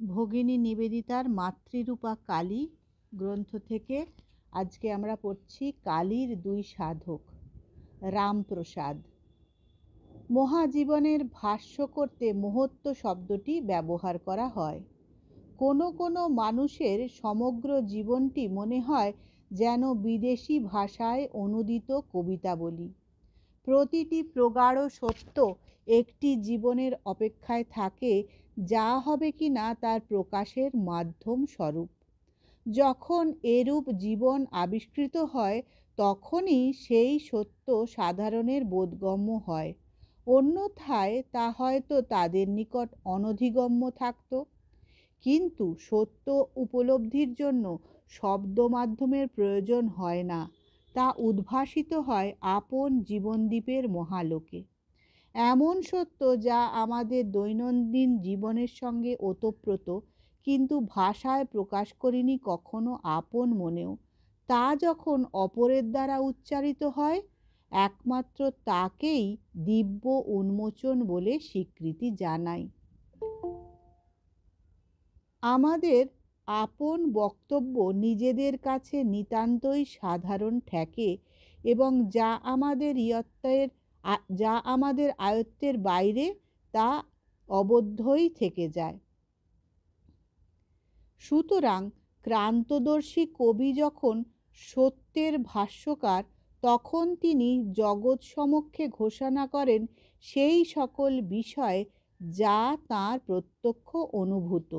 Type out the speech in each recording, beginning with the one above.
ভগিনী নিবেদিতার মাতৃরূপা কালী গ্রন্থ থেকে আজকে আমরা পড়ছি কালীর দুই সাধক। রামপ্রসাদ। মহাজীবনের ভাষ্য করতে মহত্ব শব্দটি ব্যবহার করা হয়। কোনো কোনো মানুষের সমগ্র জীবনটি মনে হয় যেন বিদেশি ভাষায় অনুদিত কবিতাবলী। প্রতিটি প্রগাঢ় সত্য একটি জীবনের অপেক্ষায় থাকে, যা হবে কি না তার প্রকাশের মাধ্যম স্বরূপ। যখন এরূপ জীবন আবিষ্কৃত হয়, তখনই সেই সত্য সাধারণের বোধগম্য হয়, অন্যথায় তা হয়তো তাদের নিকট অনধিগম্য থাকত। কিন্তু সত্য উপলব্ধির জন্য শব্দ মাধ্যমের প্রয়োজন হয় না, তা উদ্ভাসিত হয় আপন জীবনদ্বীপের মহালোকে। এমন সত্য যা আমাদের দৈনন্দিন জীবনের সঙ্গে ওতপ্রোত, কিন্তু ভাষায় প্রকাশ করিনি কখনো আপন মনেও, তা যখন অপরের দ্বারা উচ্চারিত হয়, একমাত্র তাকেই দিব্য উন্মোচন বলে স্বীকৃতি জানাই। আমাদের আপন বক্তব্য নিজেদের কাছে নিতান্তই সাধারণ ঠেকে এবং যা আমাদের আয়ত্তের বাইরে তা অবদ্ধই থেকে যায়। সুতরাং ক্রান্তদর্শী কবি যখন সত্যের ভাষ্যকার, তখন তিনি জগৎ সমক্ষে ঘোষণা করেন সেই সকল বিষয় যা তাঁর প্রত্যক্ষ অনুভূত।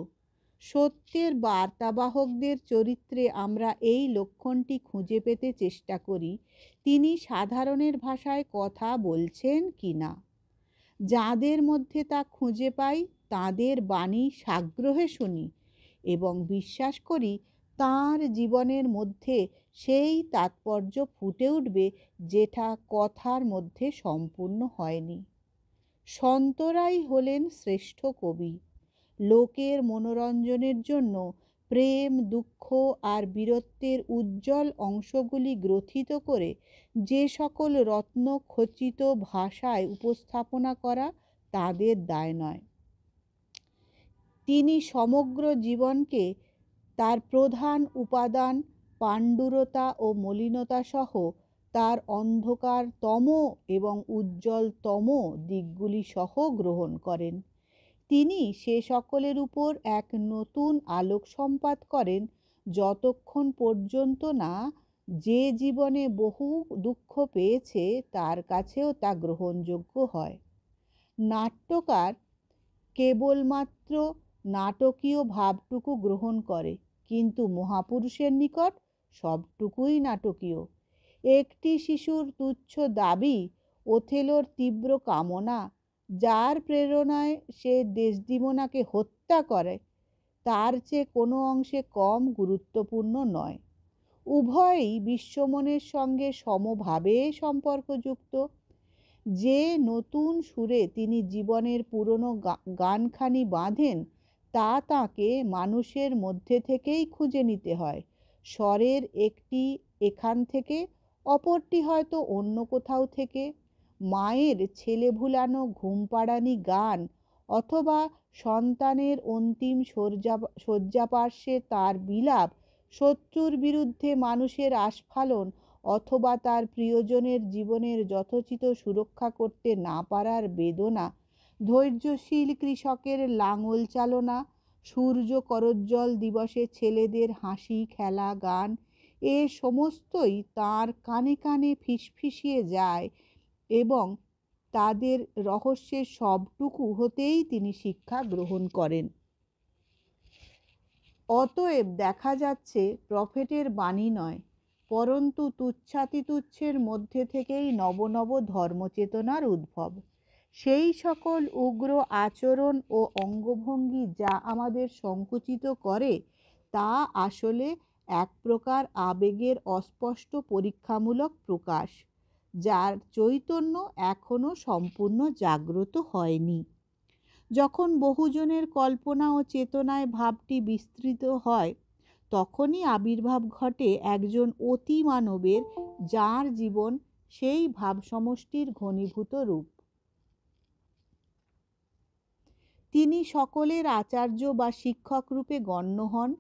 সত্যের বার্তাবাহকদের চরিত্রে আমরা এই লক্ষণটি খুঁজে পেতে চেষ্টা করি, তিনি সাধারণের ভাষায় কথা বলছেন কি না। যাদের মধ্যে তা খুঁজে পাই, তাদের বাণী সাগ্রহে শুনি এবং বিশ্বাস করি তাঁর জীবনের মধ্যে সেই তাৎপর্য ফুটে উঠবে যেটা কথার মধ্যে সম্পূর্ণ হয়নি। সন্তরাই হলেন শ্রেষ্ঠ কবি। লোকের মনোরঞ্জনের জন্য প্রেম, দুঃখ আর বীরত্বের উজ্জ্বল অংশগুলি গ্রথিত করে যে সকল রত্ন খচিত ভাষায় উপস্থাপনা করা তাদের দায় নয়। তিনি সমগ্র জীবনকে তার প্রধান উপাদান পাণ্ডুরতা ও মলিনতা সহ তার অন্ধকারতম এবং উজ্জ্বলতম দিকগুলি সহ গ্রহণ করেন। তিনি সে সকলের উপর এক নতুন আলোক সম্পাত করেন, যতক্ষণ পর্যন্ত না যে জীবনে বহু দুঃখ পেয়েছে তার কাছেও তা গ্রহণযোগ্য হয়। নাট্যকার কেবলমাত্র নাটকীয় ভাবটুকু গ্রহণ করে, কিন্তু মহাপুরুষের নিকট সবটুকুই নাটকীয়। একটি শিশুর তুচ্ছ দাবি, ওথেলোর তীব্র কামনা, যার প্রেরণায় সে ডেসডিমোনাকে হত্যা করে, তার চেয়ে কোনো অংশে কম গুরুত্বপূর্ণ নয়। উভয়ই বিশ্বমনের সঙ্গে সমভাবে সম্পর্কযুক্ত। যে নতুন সুরে তিনি জীবনের পুরনো গানখানি বাঁধেন, তা তাঁকে মানুষের মধ্যে থেকেই খুঁজে নিতে হয়। স্বরের একটি এখান থেকে, অপরটি হয়তো অন্য কোথাও থেকে। মায়ের ছেলে ভুলানো ঘুমপাড়ানি গান, অথবা সন্তানের অন্তিম শয্যাপার্শ্বে তার বিলাপ, শত্রুর বিরুদ্ধে মানুষের আস্ফালন, অথবা তার প্রিয়জনের জীবনের যথোচিত সুরক্ষা করতে না পারার বেদনা, ধৈর্যশীল কৃষকের লাঙল চালনা, সূর্য করোজ্জ্বল দিবসে ছেলেদের হাসি খেলা গান, এ সমস্তই তাঁর কানে কানে ফিসফিসিয়ে যায় এবং তাদের রহস্যের সবটুকু হতেই তিনি শিক্ষা গ্রহণ করেন। অতএব দেখা যাচ্ছে প্রফেটের বাণী নয়, পরন্তু তুচ্ছাতিতুচ্ছের মধ্যে থেকেই নব নব ধর্মচেতনার উদ্ভব। সেই সকল উগ্র আচরণ ও অঙ্গভঙ্গি যা আমাদের সংকুচিত করে, তা আসলে এক প্রকার আবেগের অস্পষ্ট পরীক্ষামূলক প্রকাশ, যার চৈতন্য এখনো সম্পূর্ণ জাগ্রত হয়নি। যখন বহুজনের কল্পনা ও চেতনায় ভাবটি বিস্তৃত হয়, তখনই আবির্ভাব ঘটে একজন অতি মানবের, যার জীবন সেই ভাব সমষ্টির ঘনীভূত রূপ। তিনি সকলের আচার্য বা শিক্ষক রূপে গণ্য হন,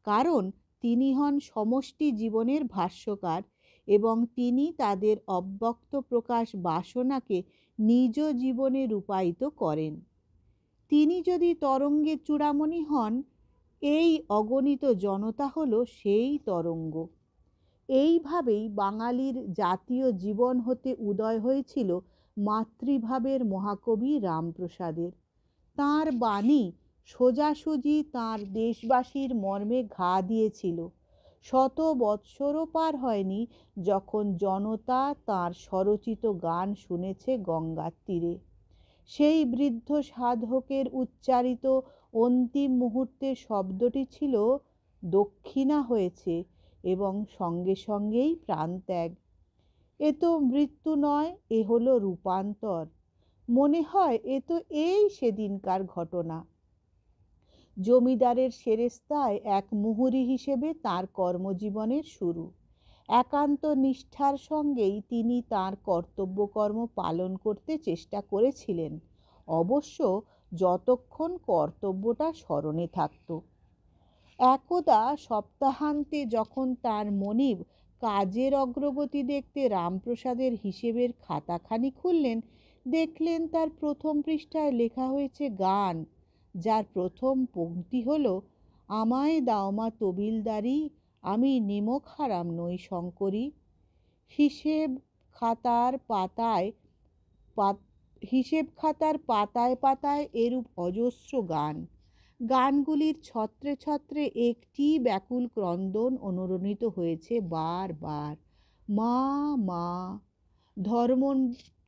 কারণ তিনি হন সমষ্টি জীবনের ভাষ্যকার এবং তিনি তাদের অব্যক্ত প্রকাশ বাসনাকে নিজ জীবনে রূপায়িত করেন। তিনি যদি তরঙ্গের চূড়ামণি হন, এই অগণিত জনতা হলো সেই তরঙ্গ। এইভাবেই বাঙালির জাতীয় জীবন হতে উদয় হয়েছিল মাতৃভাবের মহাকবি রামপ্রসাদের। তাঁর বাণী সোজাসুজি তাঁর দেশবাসীর মর্মে ঘা দিয়েছিল। শত বৎসরও পার হয়নি যখন জনতা তাঁর স্বরচিত গান শুনেছে গঙ্গার তীরে। সেই বৃদ্ধ সাধকের উচ্চারিত অন্তিম মুহূর্তের শব্দটি ছিল দক্ষিণা হয়েছে এবং সঙ্গে সঙ্গেই প্রাণত্যাগ। এ তো মৃত্যু নয়, এ হলো রূপান্তর। মনে হয় এ তো এই সেদিনকার ঘটনা। জমিদারের সেরেস্তায় এক মুহুরী হিসেবে তাঁর কর্মজীবনের শুরু। একান্ত নিষ্ঠার সঙ্গেই তিনি তাঁর কর্তব্যকর্ম পালন করতে চেষ্টা করেছিলেন, অবশ্য যতক্ষণ কর্তব্যটা স্মরণে থাকত। একদা সপ্তাহান্তে যখন তাঁর মনিব কাজের অগ্রগতি দেখতে রামপ্রসাদের হিসেবের খাতাখানি খুললেন, দেখলেন তার প্রথম পৃষ্ঠায় লেখা হয়েছে গান, যার প্রথম পংক্তি হলো, আমায় দাওমা তবিলদারি, আমি নিমক হারাম নই শঙ্করী। হিসেব খাতার পাতায় পাতায় এরূপ অজস্র গান। গানগুলির ছত্রে ছত্রে একটি ব্যাকুল ক্রন্দন অনুরণিত হয়েছে বারবার, মা মা।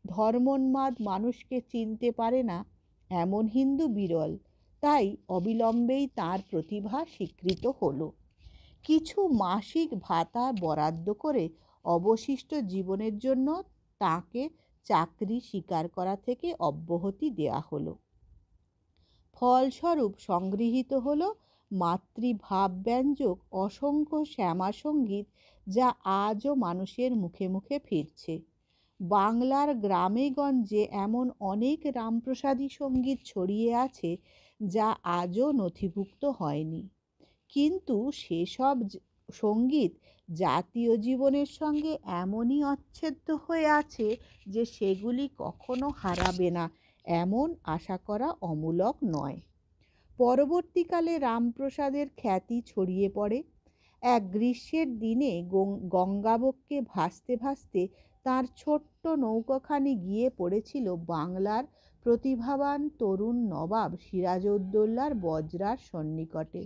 ধর্মোন্মাদ মানুষকে চিনতে পারে না এমন হিন্দু বিরল, তাই অবিলম্বেই তার প্রতিভা স্বীকৃত হলো। কিছু মাসিক ভাতা বরাদ্দ করে অবশিষ্ট জীবনের জন্য তাকে চাকরি স্বীকার করা থেকে অব্যাহতি দেয়া হলো। ফলস্বরূপ সংগৃহীত হলো মাতৃভাবব্যঞ্জক অসংখ্য শ্যামা সঙ্গীত, যা আজও মানুষের মুখে মুখে ফিরছে। বাংলার গ্রামে গঞ্জে এমন অনেক রামপ্রসাদী সঙ্গীত ছড়িয়ে আছে যা আজও নথিভুক্ত হয়নি, কিন্তু সেসব সঙ্গীত জাতীয় জীবনের সঙ্গে এমনই অচ্ছেদ্য হয়ে আছে যে সেগুলি কখনো হারাবে না, এমন আশা করা অমূলক নয়। পরবর্তীকালে রামপ্রসাদের খ্যাতি ছড়িয়ে পড়ে। এক গ্রীষ্মের দিনে গঙ্গাবক্ষে ভাসতে ভাসতে তাঁর ছোট্ট নৌকাখানি গিয়ে পড়েছিল বাংলার প্রতিভাবান তরুণ নবাব সিরাজউদ্দৌলার বজরার সন্নিকটে।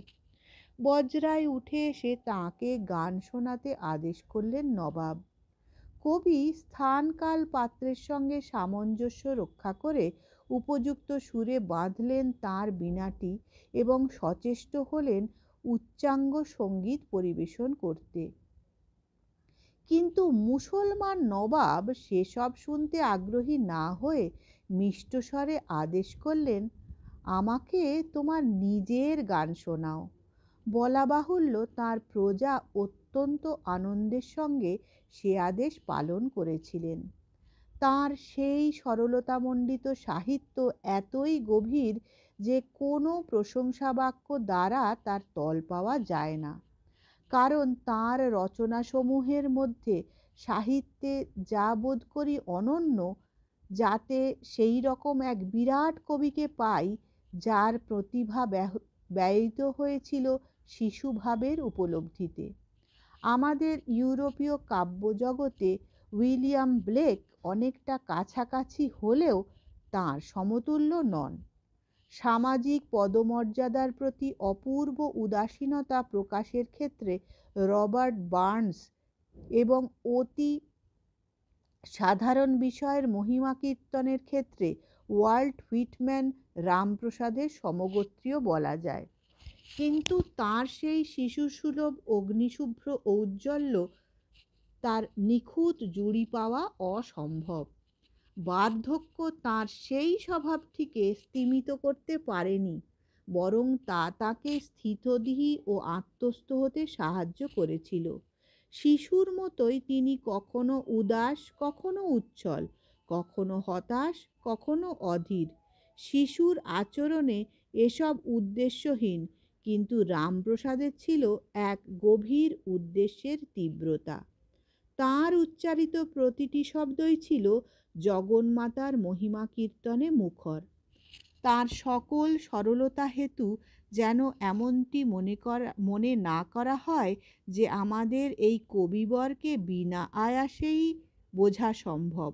বজরায় উঠে এসে তাঁকে গান শোনাতে আদেশ করলেন নবাব। কবি স্থান কাল পাত্রের সঙ্গে সামঞ্জস্য রক্ষা করে উপযুক্ত সুরে বাঁধলেন তাঁর বীণাটি এবং সচেষ্ট হলেন উচ্চাঙ্গ সঙ্গীত পরিবেশন করতে। কিন্তু মুসলমান নবাব সেসব শুনতে আগ্রহী না হয়ে মিষ্টস্বরে আদেশ করলেন, আমাকে তোমার নিজের গান শোনাও। বলা বাহুল্য, তাঁর প্রজা অত্যন্ত আনন্দের সঙ্গে সে আদেশ পালন করেছিলেন। তাঁর সেই সরলতামণ্ডিত সাহিত্য এতই গভীর যে কোনো প্রশংসাবাক্য দ্বারা তার তল পাওয়া যায় না, কারণ তাঁর রচনাসমূহের মধ্যে সাহিত্যে যা বোধ করি অনন্য, যাতে সেই রকম এক বিরাট কবিকে পাই যার প্রতিভা ব্যয়িত হয়েছিল শিশুভাবের উপলব্ধিতে। আমাদের ইউরোপীয় কাব্যজগতে উইলিয়াম ব্লেক অনেকটা কাছাকাছি হলেও তাঁর সমতুল্য নন। সামাজিক পদমর্যাদার প্রতি অপূর্ব উদাসীনতা প্রকাশের ক্ষেত্রে রবার্ট বার্নস এবং অতি সাধারণ বিষয়ের মহিমা কীর্তনের ক্ষেত্রে ওয়াল্ট হুইটম্যান রামপ্রসাদের সমগোত্রীয় বলা যায়। কিন্তু তাঁর সেই শিশুসুলভ অগ্নিশুভ্র ঔজ্জ্বল্য তার নিখুঁত জুড়ি পাওয়া অসম্ভব। বার্ধক্য তাঁর সেই স্বভাবটিকে স্তিমিত করতে পারেনি, বরং তা তাকে স্থিতধী ও আত্মস্থ হতে সাহায্য করেছিল। শিশুর মতোই তিনি কখনো উদাস, কখনো উচ্ছল, কখনো হতাশ, কখনো অধীর। শিশুর আচরণে এসব উদ্দেশ্যহীন, কিন্তু রামপ্রসাদের ছিল এক গভীর উদ্দেশ্যের তীব্রতা। তাঁর উচ্চারিত প্রতিটি শব্দই ছিল জগন্মাতার মহিমা কীর্তনে মুখর। তার সকল সরলতা হেতু যেন এমনটি মনে না করা হয় যে আমাদের এই কবিবরকে বিনা আয়াসেই বোঝা সম্ভব।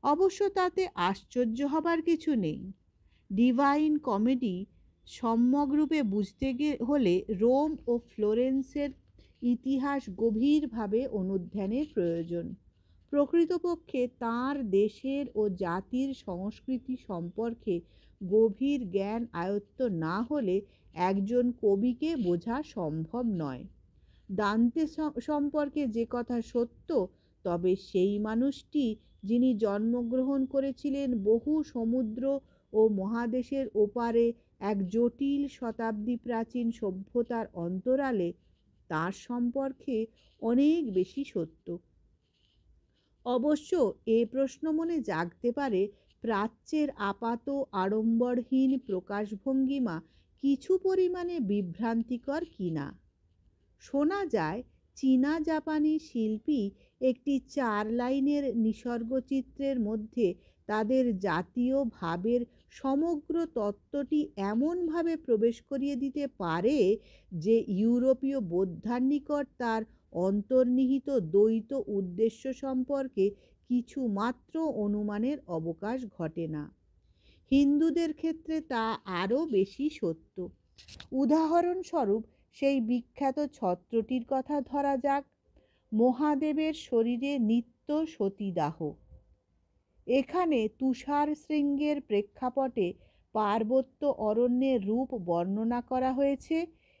অবশ্য তাতে আশ্চর্য হবার কিছু নেই। ডিভাইন কমেডি সম্যকরূপে বুঝতে হলে রোম ও ফ্লোরেন্সের ইতিহাস গভীরভাবে অনুধ্যানের প্রয়োজন। প্রকৃতপক্ষে তাঁর দেশের ও জাতির সংস্কৃতি সম্পর্কে গভীর জ্ঞান আয়ত্ত না হলে একজন কবিকে বোঝা সম্ভব নয়। দান্তে সম্পর্কে যে কথা সত্য, তবে সেই মানুষটি যিনি জন্মগ্রহণ করেছিলেন বহু সমুদ্র ও মহাদেশের ওপারে এক জটিল শতাব্দী প্রাচীন সভ্যতার অন্তরালে, তার সম্পর্কে অনেক বেশি সত্য। অবশ্য এ প্রশ্ন মনে জাগতে পারে, প্রাচ্যের আপাত আড়ম্বরহীন প্রকাশভঙ্গিমা কিছু পরিমাণে বিভ্রান্তিকর কিনা। শোনা যায় চীনা জাপানি শিল্পী একটি 4 লাইনের নিসর্গচিত্রের মধ্যে তাদের জাতীয় ভাবের সমগ্র তত্ত্বটি এমনভাবে প্রবেশ করিয়ে দিতে পারে যে ইউরোপীয় বোদ্ধার নিকট তার অন্তর্নিহিত দ্বৈত উদ্দেশ্য সম্পর্কে কিছু মাত্র অনুমানের অবকাশ ঘটে না। হিন্দুদের ক্ষেত্রে তা আরও বেশি সত্য। উদাহরণস্বরূপ সেই বিখ্যাত ছত্রটির কথা ধরা যাক। মহাদেবের শরীরে নিত্য সতীদাহ। এখানে তুষার শৃঙ্গের প্রেক্ষাপটে পার্বত্য অরণ্যের রূপ বর্ণনা করা হয়েছে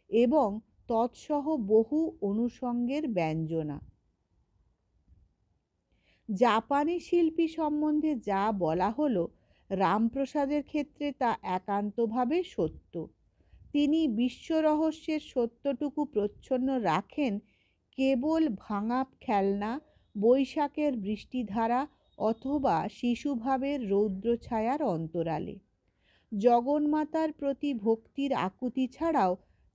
এবং তৎসহ বহু অনুষঙ্গের ব্যঞ্জনা। জাপানি শিল্পী সম্বন্ধে যা বলা হলো, রামপ্রসাদের ক্ষেত্রে তা একান্তভাবে সত্য। তিনি বিশ্বরহস্যের সত্যটুকু প্রচ্ছন্ন রাখেন কেবল ভাঙা খেলনা, বৈশাখের বৃষ্টিধারা অথবা শিশুভাবের রৌদ্রছায়ার অন্তরালে। জগন্মাতার প্রতি ভক্তির আকুতি ছাড়াও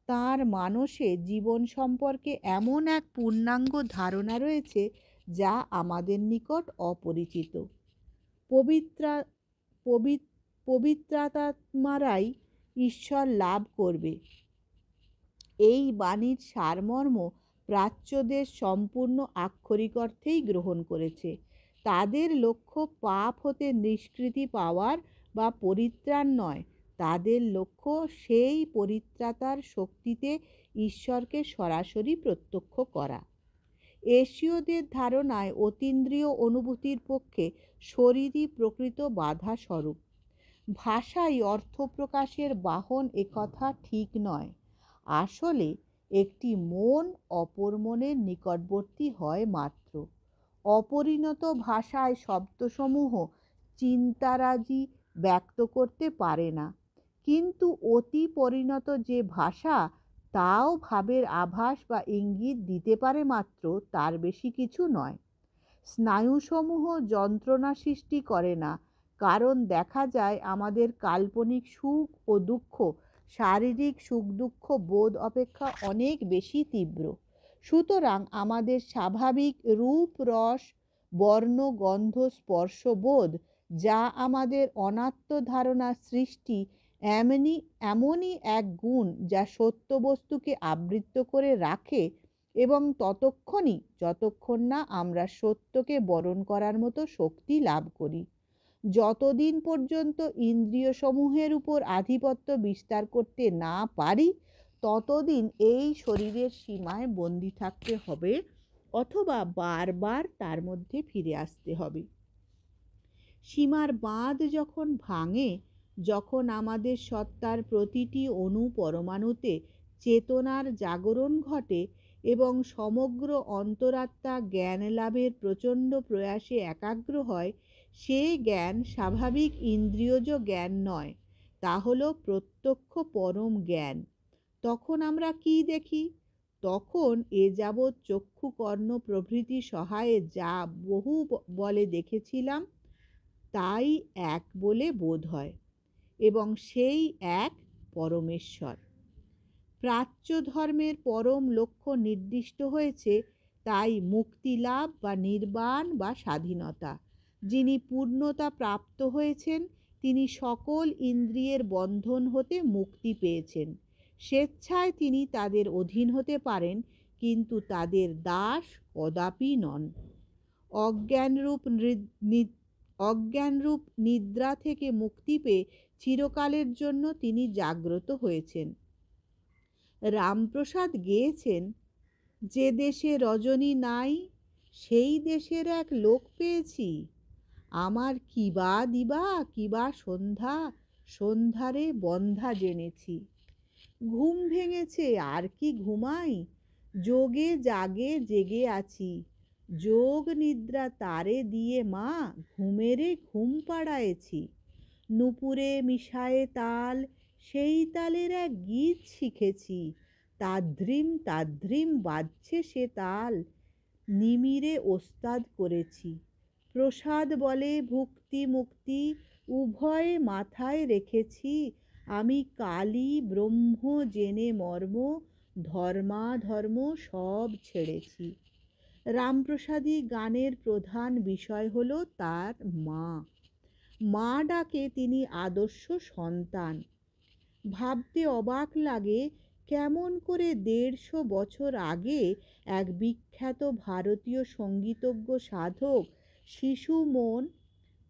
তাঁর মানসে জীবন সম্পর্কে এমন এক পূর্ণাঙ্গ ধারণা রয়েছে যা আমাদের নিকট অপরিচিত। পবিত্রাত্মারাই ঈশ্বর লাভ করবে, এই বাণীর সারমর্ম প্রাচ্যদের সম্পূর্ণ আক্ষরিক অর্থেই গ্রহণ করেছে। তাদের লক্ষ্য পাপ হতে নিষ্কৃতি পাওয়ার বা পরিত্রাণ নয়, তাদের লক্ষ্য সেই পরিত্রাতার শক্তিতে ঈশ্বরকে সরাসরি প্রত্যক্ষ করা। এশীয়দের ধারণায় অতীন্দ্রিয় অনুভূতির পক্ষে শরীরই প্রকৃত বাধা স্বরূপ। ভাষাই অর্থ প্রকাশের বাহন, একথা ঠিক নয়। আসলে একটি মন অপর মনের নিকটবর্তী হয় মাত্র। অপরিণত ভাষায় শব্দসমূহ চিন্তারাজি ব্যক্ত করতে পারে না, কিন্তু অতি পরিণত যে ভাষা, তাও ভাবের আভাস বা ইঙ্গিত দিতে পারে মাত্র, তার বেশি কিছু নয়। স্নায়ুসমূহ যন্ত্রণা সৃষ্টি করে না, কারণ দেখা যায় আমাদের কাল্পনিক সুখ ও দুঃখ শারীরিক সুখ দুঃখ বোধ অপেক্ষা অনেক বেশি তীব্র। সুতরাং আমাদের স্বাভাবিক রূপ রস বর্ণ গন্ধ স্পর্শ বোধ, যা আমাদের অনাত্ম ধারণা সৃষ্টি, এমনই এক গুণ যা সত্য বস্তুকে আবৃত করে রাখে এবং ততক্ষণই যতক্ষণ না আমরা সত্যকে বরণ করার মতো শক্তি লাভ করি। যতদিন পর্যন্ত ইন্দ্রিয় সমূহের উপর আধিপত্য বিস্তার করতে না পারি, ততদিন এই শরীরের সীমায় বন্দী থাকতে হবে অথবা বারবার তার মধ্যে ফিরে আসতে হবে। সীমার বাঁধ যখন ভাঙে, যখন আমাদের সত্তার প্রতিটি অণু পরমাণুতে চেতনার জাগরণ ঘটে এবং সমগ্র অন্তরাত্মা জ্ঞান লাভের প্রচণ্ড প্রয়াসে একাগ্র হয়, সে জ্ঞান স্বাভাবিক ইন্দ্রিয়জ জ্ঞান নয়, তা হলো প্রত্যক্ষ পরম জ্ঞান। তখন আমরা কি দেখি? তখন এ যাবৎ চক্ষু কর্ণ প্রভৃতি সহায়ে যা বহু বলে দেখেছিলাম, তাই এক বলে বোধ হয়। এবং সেই এক পরমেশ্বর। প্রাচ্য ধর্মের পরম লক্ষ্য নির্দিষ্ট হয়েছে, তাই মুক্তিলাভ বা নির্বাণ বা স্বাধীনতা। যিনি পূর্ণতা প্রাপ্ত হয়েছেন তিনি সকল ইন্দ্রিয়ের বন্ধন হতে মুক্তি পেয়েছেন। স্বেচ্ছায় তিনি তাদের অধীন হতে পারেন, কিন্তু তাদের দাস কদাপি নন। অজ্ঞানরূপ নিদ্রা থেকে মুক্তি পেয়ে চিরকালের জন্য তিনি জাগ্রত হয়েছেন। রামপ্রসাদ গেয়েছেন, যে দেশে রজনী নাই সেই দেশের এক লোক পেয়েছি। আমার কিবা দিবা কিবা সন্ধ্যা, সন্ধ্যারে বন্ধা জেনেছি। ঘুম ভেঙেছে আর কি ঘুমাই, যোগে জাগে জেগে আছি। যোগ নিদ্রা তারে দিয়ে মা ঘুমেরে ঘুম পাড়ায়েছি। নুপুরে মিশায়ে তাল সেই তালের এক গীত শিখেছি। তাধ্রিম তাধ্রিম বাজছে সে তাল, নিমিরে ওস্তাদ করেছি। প্রসাদ বলে ভুক্তি মুক্তি উভয়ে মাথায় রেখেছি। আমি কালী ব্রহ্ম জেনে মর্ম, ধর্মাধর্ম সব ছেড়েছি। রামপ্রসাদী গানের প্রধান বিষয় হলো তার মা। মা ডাকে তিনি আদর্শ সন্তান। ভাবতে অবাক লাগে, কেমন করে 150 বছর আগে এক বিখ্যাত ভারতীয় সঙ্গীতজ্ঞ সাধক শিশু মন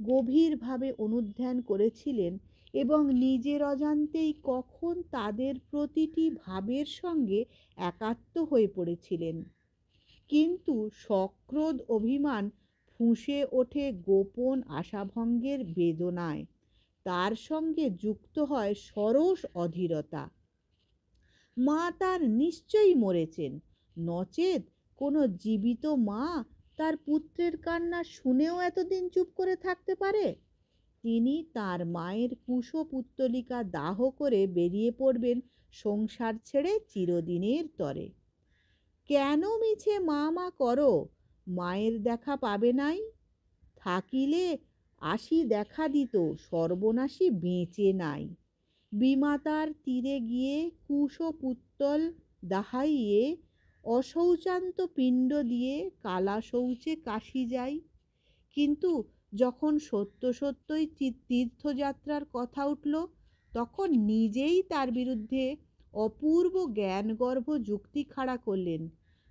গভীরভাবে অনুধ্যান করেছিলেন এবং নিজের অজান্তেই কখন তাদের প্রতিটি ভাবের সঙ্গে একাত্ম হয়ে পড়েছিলেন। কিন্তু সক্রোধ অভিমান ফুঁসে ওঠে গোপন আশাভঙ্গের বেদনায়। তার সঙ্গে যুক্ত হয় সরস অধীরতা। মা তার নিশ্চয়ই মরেছেন, নচেৎ কোনো জীবিত মা তার পুত্রের কান্না শুনেও এতদিন চুপ করে থাকতে পারে? তিনি তার মায়ের কুশপুত্তলিকা দাহ করে বেরিয়ে পড়বেন সংসার ছেড়ে চিরদিনের তরে। কেন মিছে মা মা করো, মায়ের দেখা পাবে নাই? থাকিলে আসি দেখা দিত, সর্বনাশী বেঁচে নাই। বিমাতার তীরে গিয়ে কুশপুত্তল দাহাইয়ে অশৌচান্ত পিণ্ড দিয়ে কালা শৌচে কাশি যাই। কিন্তু যখন সত্য সত্যই তীর্থযাত্রার কথা উঠল, তখন নিজেই তার বিরুদ্ধে অপূর্ব জ্ঞানগর্ভ যুক্তি খাড়া করলেন।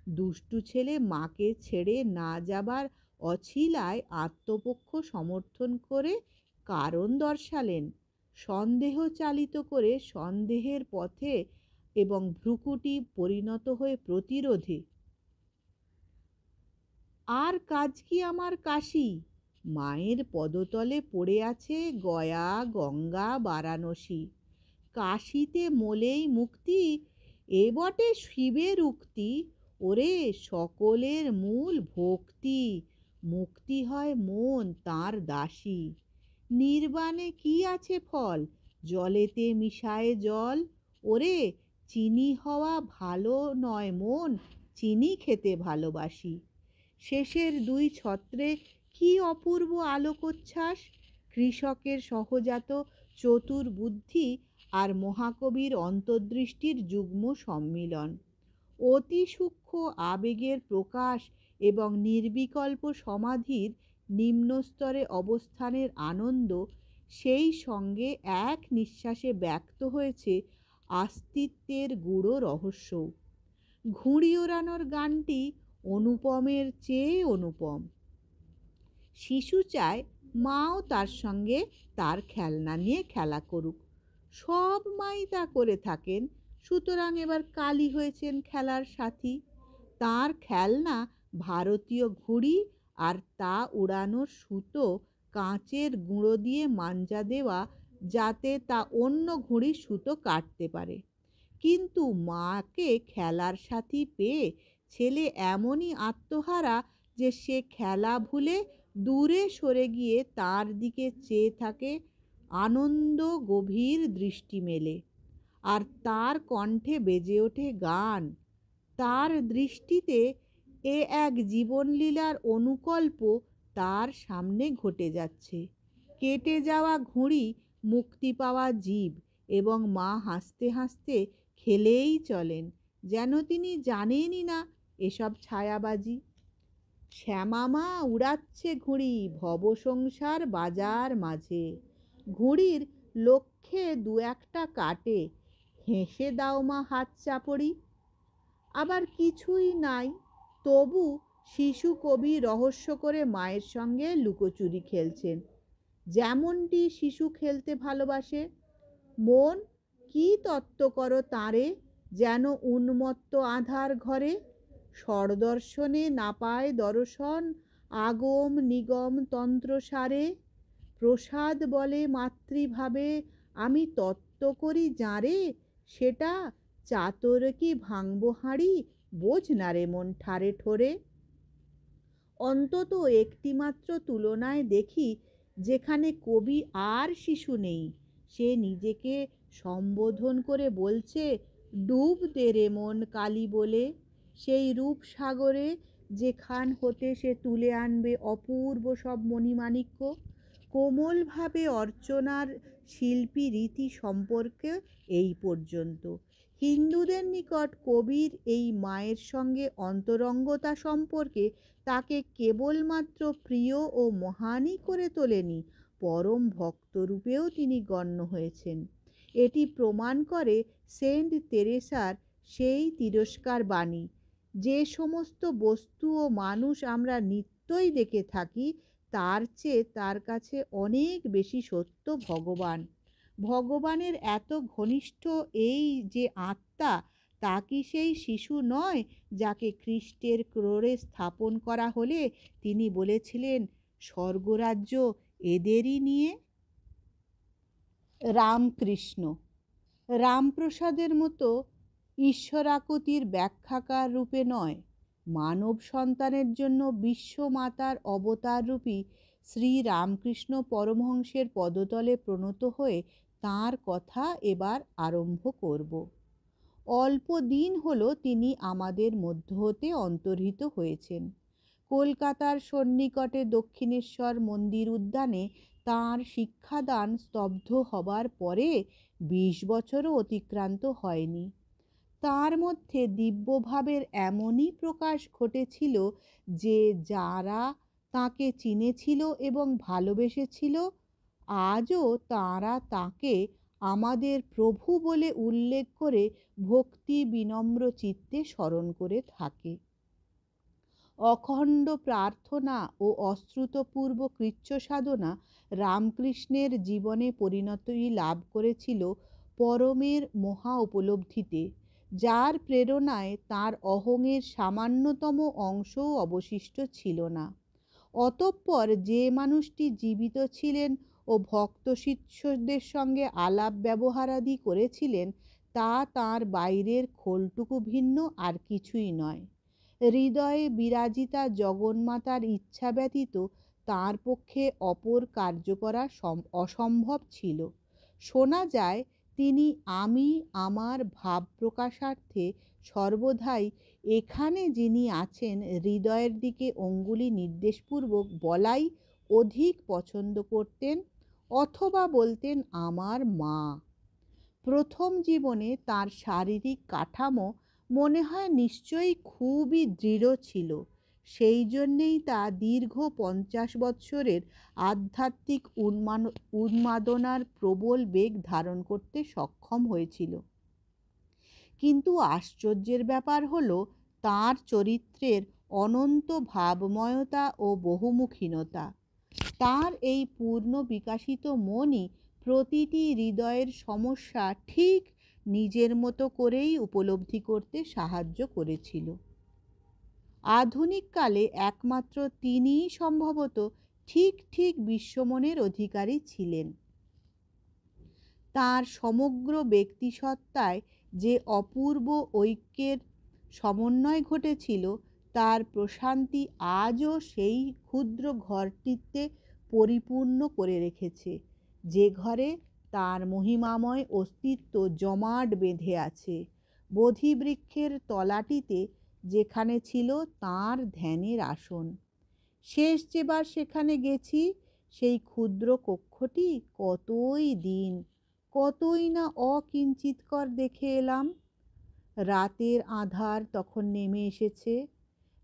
দুষ্টু ছেলে মাকে ছেড়ে না যাবার অছিলায় আত্মপক্ষ সমর্থন করে কারণ দর্শালেন, সন্দেহ চালিত করে সন্দেহের পথে এবং ভ্রুকুটি পরিণত হয়ে প্রতিরোধে। আর কাজ কি আমার কাশী, মায়ের পদতলে পড়ে আছে গয়া গঙ্গা বারাণসী। কাশীতে মোলেই মুক্তি, এ বটে শিবের উক্তি। ওরে সকলের মূল ভক্তি, মুক্তি হয় মন তাঁর দাসী। নির্বাণে কি আছে ফল, জলেতে মিশায়ে জল। ওরে চিনি হওয়া ভালো নয় মন, চিনি খেতে ভালোবাসি। শেষের 2 ছত্রে কি অপূর্ব আলোকোচ্ছ্বাস! কৃষকের সহজাত চতুর বুদ্ধি আর মহাকবির অন্তর্দৃষ্টির যুগ্ম সম্মিলন। অতি সূক্ষ্ম আবেগের প্রকাশ এবং নির্বিকল্প সমাধির নিম্নস্তরে অবস্থানের আনন্দ, সেই সঙ্গে এক নিঃশ্বাসে ব্যক্ত হয়েছে আস্তিত্বের গূঢ় রহস্য। ঘুড়ি ওড়ানোর গানটি অনুপমের চেয়ে অনুপম। শিশু চায় মাও তার সঙ্গে তার খেলনা নিয়ে খেলা করুক। সব মাই তা করে থাকেন, সুতরাং এবার কালী হয়েছেন খেলার সাথী। তার খেলনা ভারতীয় ঘুড়ি, আর তা উড়ানোর সুতো কাঁচের গুঁড়ো দিয়ে মাঞ্জা দেওয়া, যাতে তা অন্য ঘুড়ির সুতো কাটতে পারে। কিন্তু মাকে খেলার সাথী পেয়ে ছেলে এমনই আত্মহারা যে সে খেলা ভুলে দূরে সরে গিয়ে তার দিকে চেয়ে থাকে, আনন্দ গভীর দৃষ্টি মেলে। আর তার কণ্ঠে বেজে ওঠে গান। তার দৃষ্টিতে এ এক জীবনলীলার অনুকল্প তার সামনে ঘটে যাচ্ছে। কেটে যাওয়া ঘুড়ি মুক্তি পাওয়া জীব, এবং মা হাসতে হাসতে খেলেই চলেন, যেন তিনি জানেনই না এসব ছায়াবাজি। শ্যামামা উড়াচ্ছে ঘুড়ি ভবসংসার বাজার মাঝে, ঘুড়ির লক্ষ্যে দু একটা কাটে, হেসে দাও মা হাত চাপড়ি। আবার কিছুই নাই, তবু শিশু কবি রহস্য করে মায়ের সঙ্গে লুকোচুরি খেলছেন, যেমনটি শিশু খেলতে ভালোবাসে। মন কি তত্ত্ব করো তাঁরে, যেন উন্মত্ত আধার ঘরে, স্বরদর্শনে না পায় দর্শন, আগম নিগম তন্ত্রসারে, প্রসাদ বলে মাতৃভাবে, আমি তত্ত্ব করি যাঁরে, সেটা চাতর কি ভাঙবো হাঁড়ি, বোঝ না রে মন ঠারে ঠোরে। অন্তত একটিমাত্র তুলনায় দেখি যেখানে কবি আর শিশু নেই, সে নিজেকে সম্বোধন করে বলছে, ডুব দে রে মন কালী বলে, সেই রূপসাগরে যেখান হতে সে তুলে আনবে অপূর্ব সব মণিমাণিক্য। কোমলভাবে অর্চনার শিল্পী রীতি সম্পর্কে এই পর্যন্ত। হিন্দুদের নিকট কবির এই মায়ের সঙ্গে অন্তরঙ্গতা সম্পর্কে তাকে কেবলমাত্র প্রিয় ও মহানই করে তোলেনি, পরম ভক্তরূপেও তিনি গণ্য হয়েছেন। এটি প্রমাণ করে সেন্ট তেরেসার সেই তিরস্কার বাণী, যে সমস্ত বস্তু ও মানুষ আমরা নিত্যই দেখে থাকি, তার চেয়ে তার কাছে অনেক বেশি সত্য ভগবান। ভগবানের এত ঘনিষ্ঠ এই যে আত্মা, তা কি সেই শিশু নয় যাকে খ্রিস্টের ক্রোড়ে স্থাপন করা হলে তিনি বলেছিলেন, স্বর্গরাজ্য এদেরই নিয়ে? রামকৃষ্ণ রামপ্রসাদের মতো ঈশ্বরাকতির ব্যাখ্যাকার রূপে নয়, মানব সন্তানের জন্য বিশ্বমাতার অবতাররূপী শ্রী রামকৃষ্ণ পরমহংসের পদতলে প্রণত হয়ে তাঁর কথা এবার আরম্ভ করব। অল্প দিন হলো তিনি আমাদের মধ্য হতে অন্তর্হিত হয়েছেন। কলকাতার সন্নিকটে দক্ষিণেশ্বর মন্দির উদ্যানে তাঁর শিক্ষাদান স্তব্ধ হবার পরে 20 বছরও অতিক্রান্ত হয়নি। তার মধ্যে দিব্যভাবের এমনই প্রকাশ ঘটেছিল যে যারা তাঁকে চিনেছিল এবং ভালোবেসেছিল, আজও তাঁরা তাঁকে আমাদের প্রভু বলে উল্লেখ করে ভক্তি বিনম্র চিত্তে স্মরণ করে থাকে। অখণ্ড প্রার্থনা ও অশ্রুতপূর্ব কৃচ্ছ সাধনা রামকৃষ্ণের জীবনে পরিণতি লাভ করেছিল পরমের মহা উপলব্ধিতে, যার প্রেরণায় তাঁর অহংয়ের সামান্যতম অংশও অবশিষ্ট ছিল না। অতঃপর যে মানুষটি জীবিত ছিলেন ও ভক্ত শিষ্যদের সঙ্গে আলাপ ব্যবহারাদি করেছিলেন, তা তাঁর বাইরের খোলটুকু ভিন্ন আর কিছুই নয়। হৃদয়ে বিরাজিতা জগন্মাতার ইচ্ছা ব্যতীত তাঁর পক্ষে অপর কার্য করা অসম্ভব ছিল। শোনা যায় তিনি আমি আমার ভাব প্রকাশার্থে সর্বদাই এখানে যিনি আছেন হৃদয়ের দিকে অঙ্গুলি নির্দেশপূর্বক বলাই অধিক পছন্দ করতেন, অথবা বলতেন আমার মা। প্রথম জীবনে তার শারীরিক কাঠামো মনে হয় নিশ্চয়ই খুবই দৃঢ় ছিল, সেই জন্যেই তা দীর্ঘ 50 বৎসরের আধ্যাত্মিক উন্মাদনার প্রবল বেগ ধারণ করতে সক্ষম হয়েছিল। কিন্তু আশ্চর্যের ব্যাপার হলো তাঁর চরিত্রের অনন্ত ভাবময়তা ও বহুমুখীনতা। তাঁর এই পূর্ণ বিকাশিত মনই প্রতিটি হৃদয়ের সমস্যা ঠিক নিজের মতো করেই উপলব্ধি করতে সাহায্য করেছিল। আধুনিক কালে একমাত্র তিনিই সম্ভবত ঠিক ঠিক বিশ্বমনের অধিকারী ছিলেন। তাঁর সমগ্র ব্যক্তিসত্তায় যে অপূর্ব ঐক্যের সমন্বয় ঘটেছিল, তার প্রশান্তি আজও সেই ক্ষুদ্র ঘরটিতে পরিপূর্ণ করে রেখেছে, যে ঘরে তাঁর মহিমাময় অস্তিত্ব জমাট বেঁধে আছে। বোধিবৃক্ষের তলাটিতে যেখানে ছিল তাঁর ধ্যানের আসন, শেষ যেবার সেখানে গেছি সেই ক্ষুদ্র কক্ষটি কতই দিন, কতই না অকিঞ্চিৎকর দেখে এলাম। রাতের আঁধার তখন নেমে এসেছে।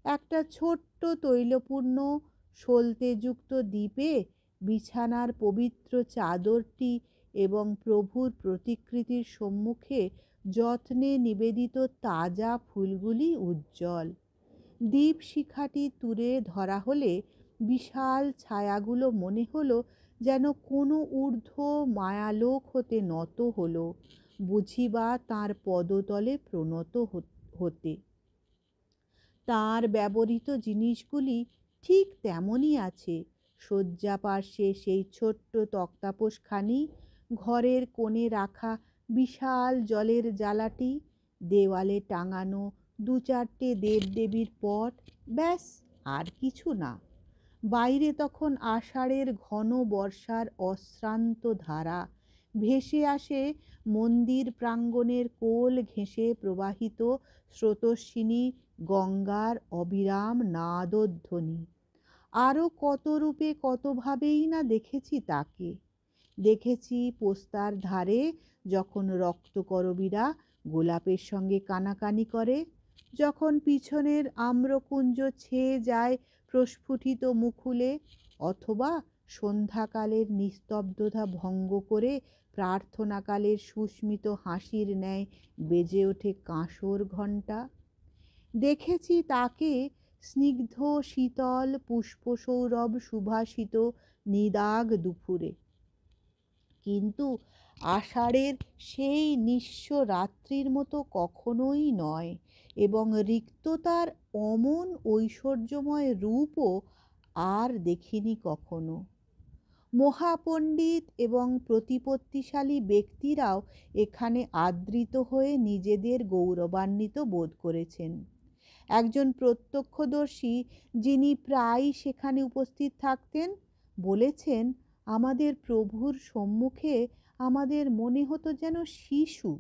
একটা ছোট্ট তৈলপূর্ণ সলতেযুক্ত দ্বীপে বিছানার পবিত্র চাদরটি এবং প্রভুর প্রতিকৃতির সম্মুখে যত্নে নিবেদিত তাজা ফুলগুলি উজ্জ্বল। দ্বীপ শিখাটি তুলে ধরা হলে বিশাল ছায়াগুলো মনে হলো যেন কোনো ঊর্ধ্ব মায়ালোক হতে নত হলো, বুঝিবা তাঁর পদতলে প্রণত হতে। তাঁর ব্যবহৃত জিনিসগুলি ঠিক তেমনই আছে। শয্যা পার্শ্বে সেই ছোট্ট তক্তাপোশখানি, ঘরের কোণে রাখা বিশাল জলের জালাটি, দেওয়ালে টাঙানো দু চারটে দেবদেবীর পট, ব্যাস আর কিছু না। বাইরে তখন আষাঢ়ের ঘন বর্ষার অশ্রান্ত ধারা ভেসে আসে মন্দির প্রাঙ্গণের কোল ঘেঁষে প্রবাহিত স্রোতস্বিনী গঙ্গার অবিরাম নাদধ্বনি। আরও কত রূপে কতভাবেই না দেখেছি তাকে। দেখেছি পোস্তার ধারে যখন রক্তকরবীরা গোলাপের সঙ্গে কানাকানি করে, যখন পিছনের আম্রকুঞ্জ ছেয়ে যায় প্রস্ফুটিত মুকুলে, অথবা সন্ধ্যাকালের নিস্তব্ধতা ভঙ্গ করে প্রার্থনাকালের সুস্মিত হাসির ন্যায় বেজে ওঠে কাঁসর ঘণ্টা। দেখেছি তাকে স্নিগ্ধ শীতল পুষ্পসৌরভ সুভাসিত নিদাগ দুপুরে। কিন্তু আষাঢ়ের সেই নিঃস্ব রাত্রির মতো কখনোই নয়, এবং রিক্ততার অমন ঐশ্বর্যময় রূপও আর দেখিনি কখনো। মহাপণ্ডিত এবং প্রতিপত্তিশালী ব্যক্তিরাও এখানে আদৃত হয়ে নিজেদের গৌরবান্বিত বোধ করেছেন। একজন প্রত্যক্ষদর্শী, যিনি প্রায়ই সেখানে উপস্থিত থাকতেন, বলেছেন, আমাদের প্রভুর সম্মুখে আমাদের মনে হতো যেন শিশু।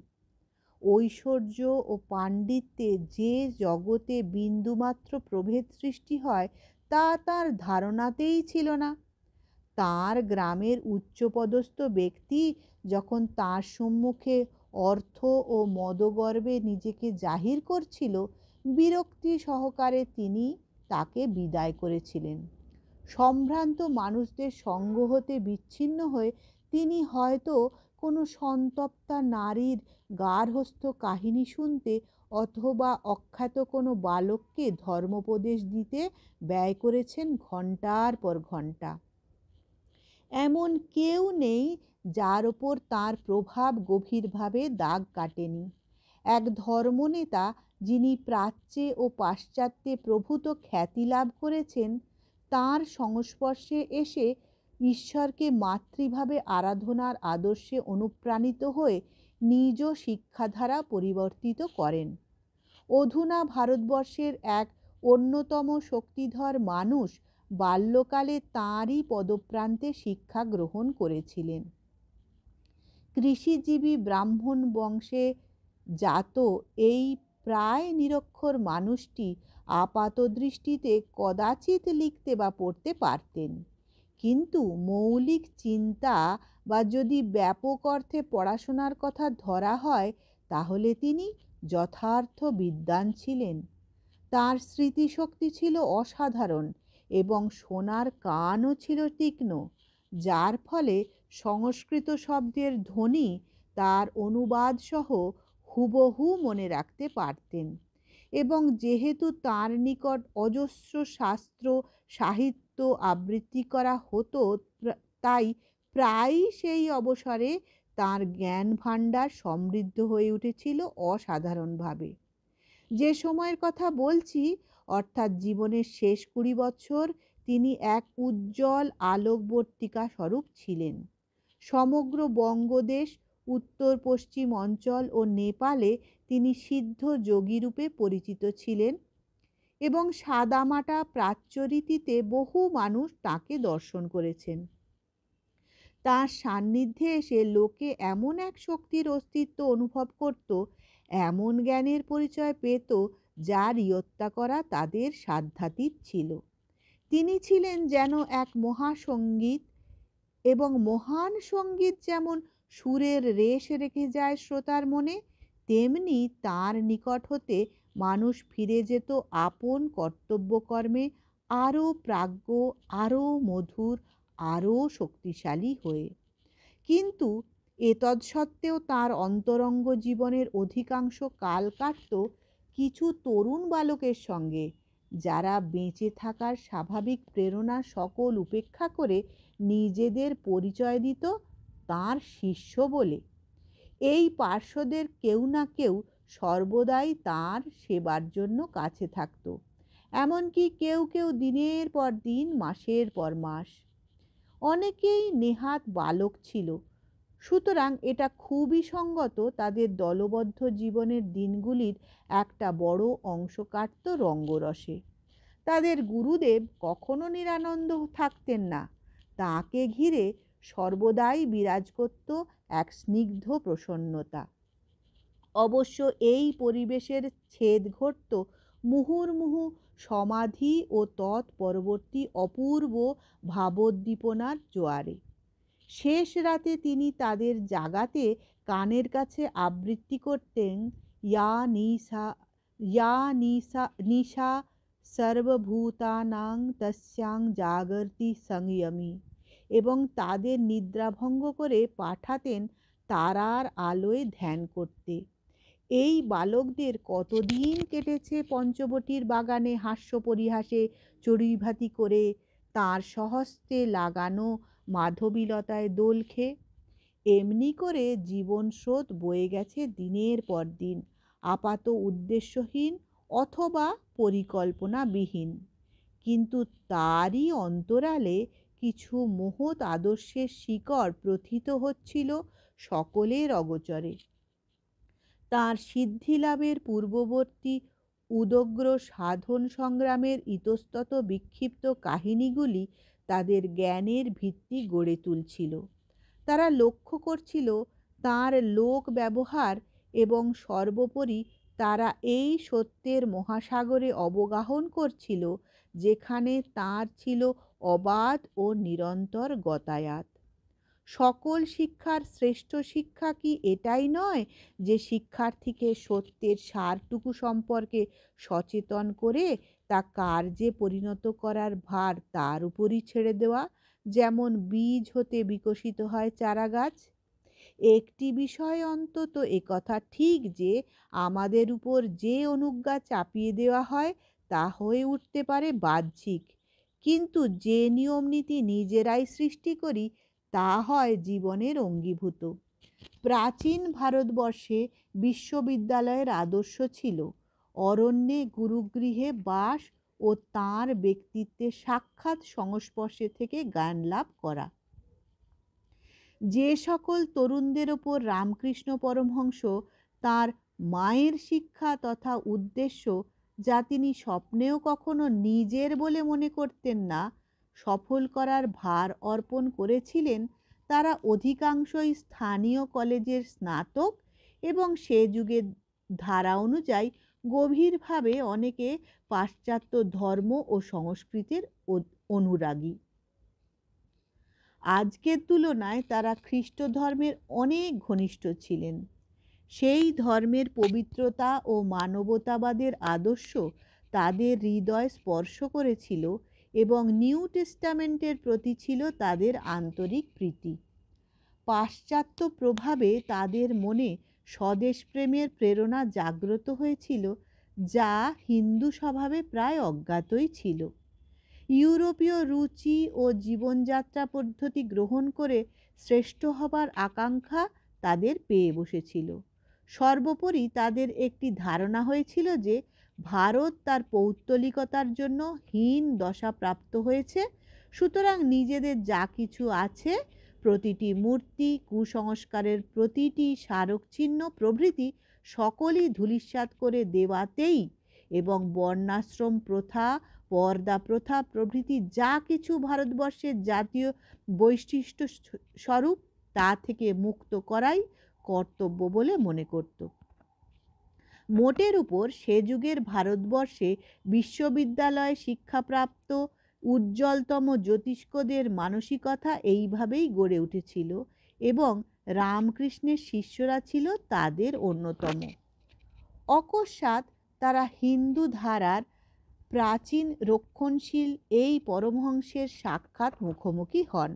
ঐশ্বর্য ও পাণ্ডিত্যে যে জগতে বিন্দুমাত্র প্রভেদ সৃষ্টি হয় তা তাঁর ধারণাতেই ছিল না। তাঁর গ্রামের উচ্চপদস্থ ব্যক্তি যখন তাঁর সম্মুখে অর্থ ও মদগর্বে নিজেকে জাহির করছিল, বিরক্তি সহকারে তিনি তাকে বিদায় করেছিলেন। সম্ভ্রান্ত মানুষদের সঙ্গ হতে বিচ্ছিন্ন হয়ে তিনি হয়তো কোনো সন্তপ্তা নারীর গার্হস্থ্য কাহিনী শুনতে অথবা অখ্যাত কোনো বালককে ধর্মোপদেশ দিতে ব্যয় করেছেন ঘণ্টার পর ঘণ্টা। এমন কেউ নেই যার ওপর তাঁর প্রভাব গভীরভাবে দাগ কাটেনি। এক ধর্মনেতা, যিনি প্রাচ্যে ও পাশ্চাত্যে প্রভূত খ্যাতি লাভ করেছেন, তাঁর সংস্পর্শে এসে ঈশ্বরকে মাতৃভাবে আরাধনার আদর্শে অনুপ্রাণিত হয়ে নিজ শিক্ষাধারা পরিবর্তিত করেন। অধুনা ভারতবর্ষের এক অন্যতম শক্তিধর মানুষ বাল্যকালে তাঁরই পদপ্রান্তে শিক্ষা গ্রহণ করেছিলেন। কৃষিজীবী ব্রাহ্মণ বংশে জাত এই প্রায় নিরক্ষর মানুষটি আপাতদৃষ্টিতে কদাচিৎ লিখতে বা পড়তে পারতেন, কিন্তু মৌলিক চিন্তা বা যদি ব্যাপক অর্থে পড়াশোনার কথা ধরা হয়, তাহলে তিনি যথার্থ বিদ্বান ছিলেন। তাঁর স্মৃতিশক্তি ছিল অসাধারণ এবং শোনার কানও ছিল তীক্ষ্ণ, যার ফলে সংস্কৃত শব্দের ধ্বনি তার অনুবাদ সহ হুবহু মনে রাখতে পারতেন। এবং যেহেতু তাঁর নিকট অজস্র শাস্ত্র সাহিত্য আবৃত্তি করা হতো, তাই প্রায়ই সেই অবসরে তাঁর জ্ঞান ভাণ্ডার সমৃদ্ধ হয়ে উঠেছিল অসাধারণভাবে। যে সময়ের কথা বলছি, অর্থাৎ জীবনের শেষ 20 বছর, তিনি এক উজ্জ্বল আলোকবর্তিকা স্বরূপ ছিলেন। সমগ্র বঙ্গদেশ, উত্তর পশ্চিম অঞ্চল ও নেপালে তিনি সিদ্ধ যোগীরূপে পরিচিত ছিলেন, এবং সাদামাটা প্রাচ্যরীতিতে বহু মানুষ তাঁকে দর্শন করেছেন। তাঁর সান্নিধ্যে এসে লোকে এমন এক শক্তির অস্তিত্ব অনুভব করত, এমন জ্ঞানের পরিচয় পেত, যার ইয়ত্তা করা তাদের সাধ্যাতীত ছিল। তিনি ছিলেন যেন এক মহাসঙ্গীত, এবং মহান সঙ্গীত যেমন সুরের রেশ রেখে যায় শ্রোতার মনে, তেমনি তার নিকট হতে মানুষ ফিরে যেত আপন কর্তব্যকর্মে আরও প্রাজ্ঞ, আরও মধুর, আরও শক্তিশালী হয়ে। কিন্তু এতৎসত্ত্বেও তার অন্তরঙ্গ জীবনের অধিকাংশ কাল কাটত কিছু তরুণ বালকের সঙ্গে, যারা বেঁচে থাকার স্বাভাবিক প্রেরণা সকল উপেক্ষা করে নিজেদের পরিচয় দিত তাঁর শিষ্য বলে। এই পার্শ্বদের কেউ না কেউ সর্বদাই তাঁর সেবার জন্য কাছে থাকত, এমনকি কেউ কেউ দিনের পর দিন, মাসের পর মাস। অনেকেই নেহাত বালক ছিল, সুতরাং এটা খুবই সঙ্গত তাদের দলবদ্ধ জীবনের দিনগুলির একটা বড় অংশ কাটত রঙ্গরসে। তাদের গুরুদেব কখনো নিরানন্দ থাকতেন না, তাঁকে ঘিরে সর্বদাই বিরাজ করত এক স্নিগ্ধ প্রসন্নতা। অবশ্য এই পরিবেশের ছেদ ঘটত মুহুর্মুহু সমাধি ও তৎপরবর্তী অপূর্ব ভাবোদ্দীপনার জোয়ারে। শেষ রাতে তিনি তাদের জাগাতে কানের কাছে আবৃত্তি করতেন, ইয়া নিশা সর্বভূতানাং তস্যাং জাগর্তি সংযমী, এবং তাদের নিদ্রাভঙ্গ করে পাঠাতেন তারার আলোয় ধ্যান করতে। এই বালকদের কতদিন কেটেছে পঞ্চবটির বাগানে হাস্য পরিহাসে চড়ুইভাতি করে, তাঁর স্বহস্তে লাগানো মাধবীলতায় দোল খেয়ে। এমনি করে জীবন স্রোত বয়ে গেছে দিনের পর দিন, আপাত উদ্দেশ্যহীন অথবা পরিকল্পনাবিহীন। কিন্তু তারই অন্তরালে কিছু মহৎ আদর্শের শিকড় প্রথিত হচ্ছিল সকলের অগোচরে। তাঁর সিদ্ধিলাভের পূর্ববর্তী উদগ্র সাধন সংগ্রামের ইতস্তত বিক্ষিপ্ত কাহিনীগুলি তাদের জ্ঞানের ভিত্তি গড়ে তুলছিল। তারা লক্ষ্য করছিল তাঁর লোক ব্যবহার, এবং সর্বোপরি তারা এই সত্যের মহাসাগরে অবগাহন করছিল যেখানে তাঁর ছিল অবাধ ও নিরন্তর গতায়াত। সকল শিক্ষার শ্রেষ্ঠ শিক্ষা কি এটাই নয় যে শিক্ষার্থীকে সত্যের সারটুকু সম্পর্কে সচেতন করে তা কার্যে পরিণত করার ভার তার উপরই ছেড়ে দেওয়া, যেমন বীজ হতে বিকশিত হয় চারাগাছ? একটি বিষয় অন্তত একথা ঠিক যে আমাদের উপর যে অনুজ্ঞা চাপিয়ে দেওয়া হয় তা হয়ে উঠতে পারে বাহ্যিক, কিন্তু যে নিয়ম নীতি নিজেরাই সৃষ্টি করি তা হয় জীবনের অঙ্গীভূত। প্রাচীন ভারতবর্ষে বিশ্ববিদ্যালয়ের আদর্শ ছিল অরণ্যে গুরুগৃহে বাস ও তাঁর ব্যক্তিত্বের সাক্ষাৎ সংস্পর্শে থেকে জ্ঞান লাভ করা। যে সকল তরুণদের ওপর রামকৃষ্ণ পরমহংস তাঁর মায়ের শিক্ষা তথা উদ্দেশ্য, যা তিনি স্বপ্নেও কখনো নিজের বলে মনে করতেন না, সফল করার ভার অর্পণ করেছিলেন, তারা অধিকাংশই স্থানীয় কলেজের স্নাতক এবং সে যুগের ধারা অনুযায়ী গভীরভাবে অনেকে পাশ্চাত্য ধর্ম ও সংস্কৃতির অনুরাগী। আজকের তুলনায় তারা খ্রিস্ট ধর্মের অনেক ঘনিষ্ঠ ছিলেন। সেই ধর্মের পবিত্রতা ও মানবতাবাদের আদর্শ তাদের হৃদয় স্পর্শ করেছিল এবং নিউ টেস্টামেন্টের প্রতি ছিল তাদের আন্তরিক প্রীতি। পাশ্চাত্য প্রভাবে তাদের মনে স্বদেশপ্রেমের প্রেরণা জাগ্রত হয়েছিল, যা হিন্দু স্বভাবে প্রায় অজ্ঞাতই ছিল। ইউরোপীয় রুচি ও জীবনযাত্রা পদ্ধতি গ্রহণ করে শ্রেষ্ঠ হবার আকাঙ্ক্ষা তাদের পেয়ে বসেছিল। সর্বোপরি তাদের একটি ধারণা হয়েছিল যে ভারত তার পৌত্তলিকতার জন্য হীন দশা প্রাপ্ত হয়েছে, সুতরাং নিজেদের যা কিছু আছে, প্রতিটি মূর্তি, কুসংস্কারের প্রতিটি স্মারকচিহ্ন প্রভৃতি সকলই ধূলিসাৎ করে দেওয়াতেই, এবং বর্ণাশ্রম প্রথা, পর্দা প্রথা প্রভৃতি যা কিছু ভারতবর্ষের জাতীয় বৈশিষ্ট্য স্বরূপ তা থেকে মুক্ত করাই কর্তব্য বলে মনে করত। মোটের উপর সে যুগের ভারতবর্ষে বিশ্ববিদ্যালয়ে শিক্ষাপ্রাপ্ত উজ্জ্বলতম জ্যোতিষ্কদের মানসিকতা এইভাবেই গড়ে উঠেছিল এবং রামকৃষ্ণের শিষ্যরা ছিল তাদের অন্যতম। অকস্মাৎ তারা হিন্দু ধারার প্রাচীন রক্ষণশীল এই পরমহংসের সাক্ষাৎ মুখোমুখি হন।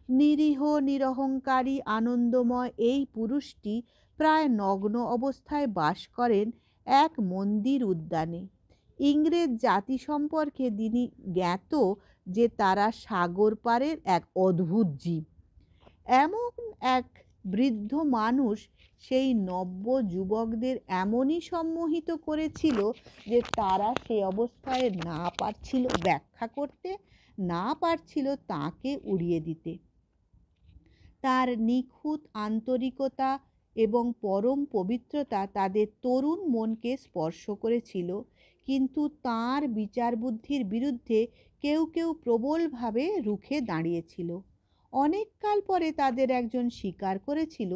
নিরীহ নিরহংকারী আনন্দময় এই পুরুষটি প্রায় নগ্ন অবস্থায় বাস করেন এক মন্দির উদ্যানে। ইংরেজ জাতি সম্পর্কে তিনি জ্ঞাত যে তারা সাগর পারের এক অদ্ভুত জীব। এমন এক বৃদ্ধ মানুষ সেই নব্য যুবকদের এমনই সম্মোহিত করেছিল যে তারা সে অবস্থায় না পারছিল ব্যাখ্যা করতে, না পারছিল তাকে উড়িয়ে দিতে। তার নিখুঁত আন্তরিকতা এবং পরম পবিত্রতা তাদের তরুণ মনকে স্পর্শ করেছিল, কিন্তু তাঁর বিচার বুদ্ধির বিরুদ্ধে কেউ কেউ প্রবলভাবে রুখে দাঁড়িয়েছিল। অনেক কাল পরে তাদের একজন স্বীকার করেছিল,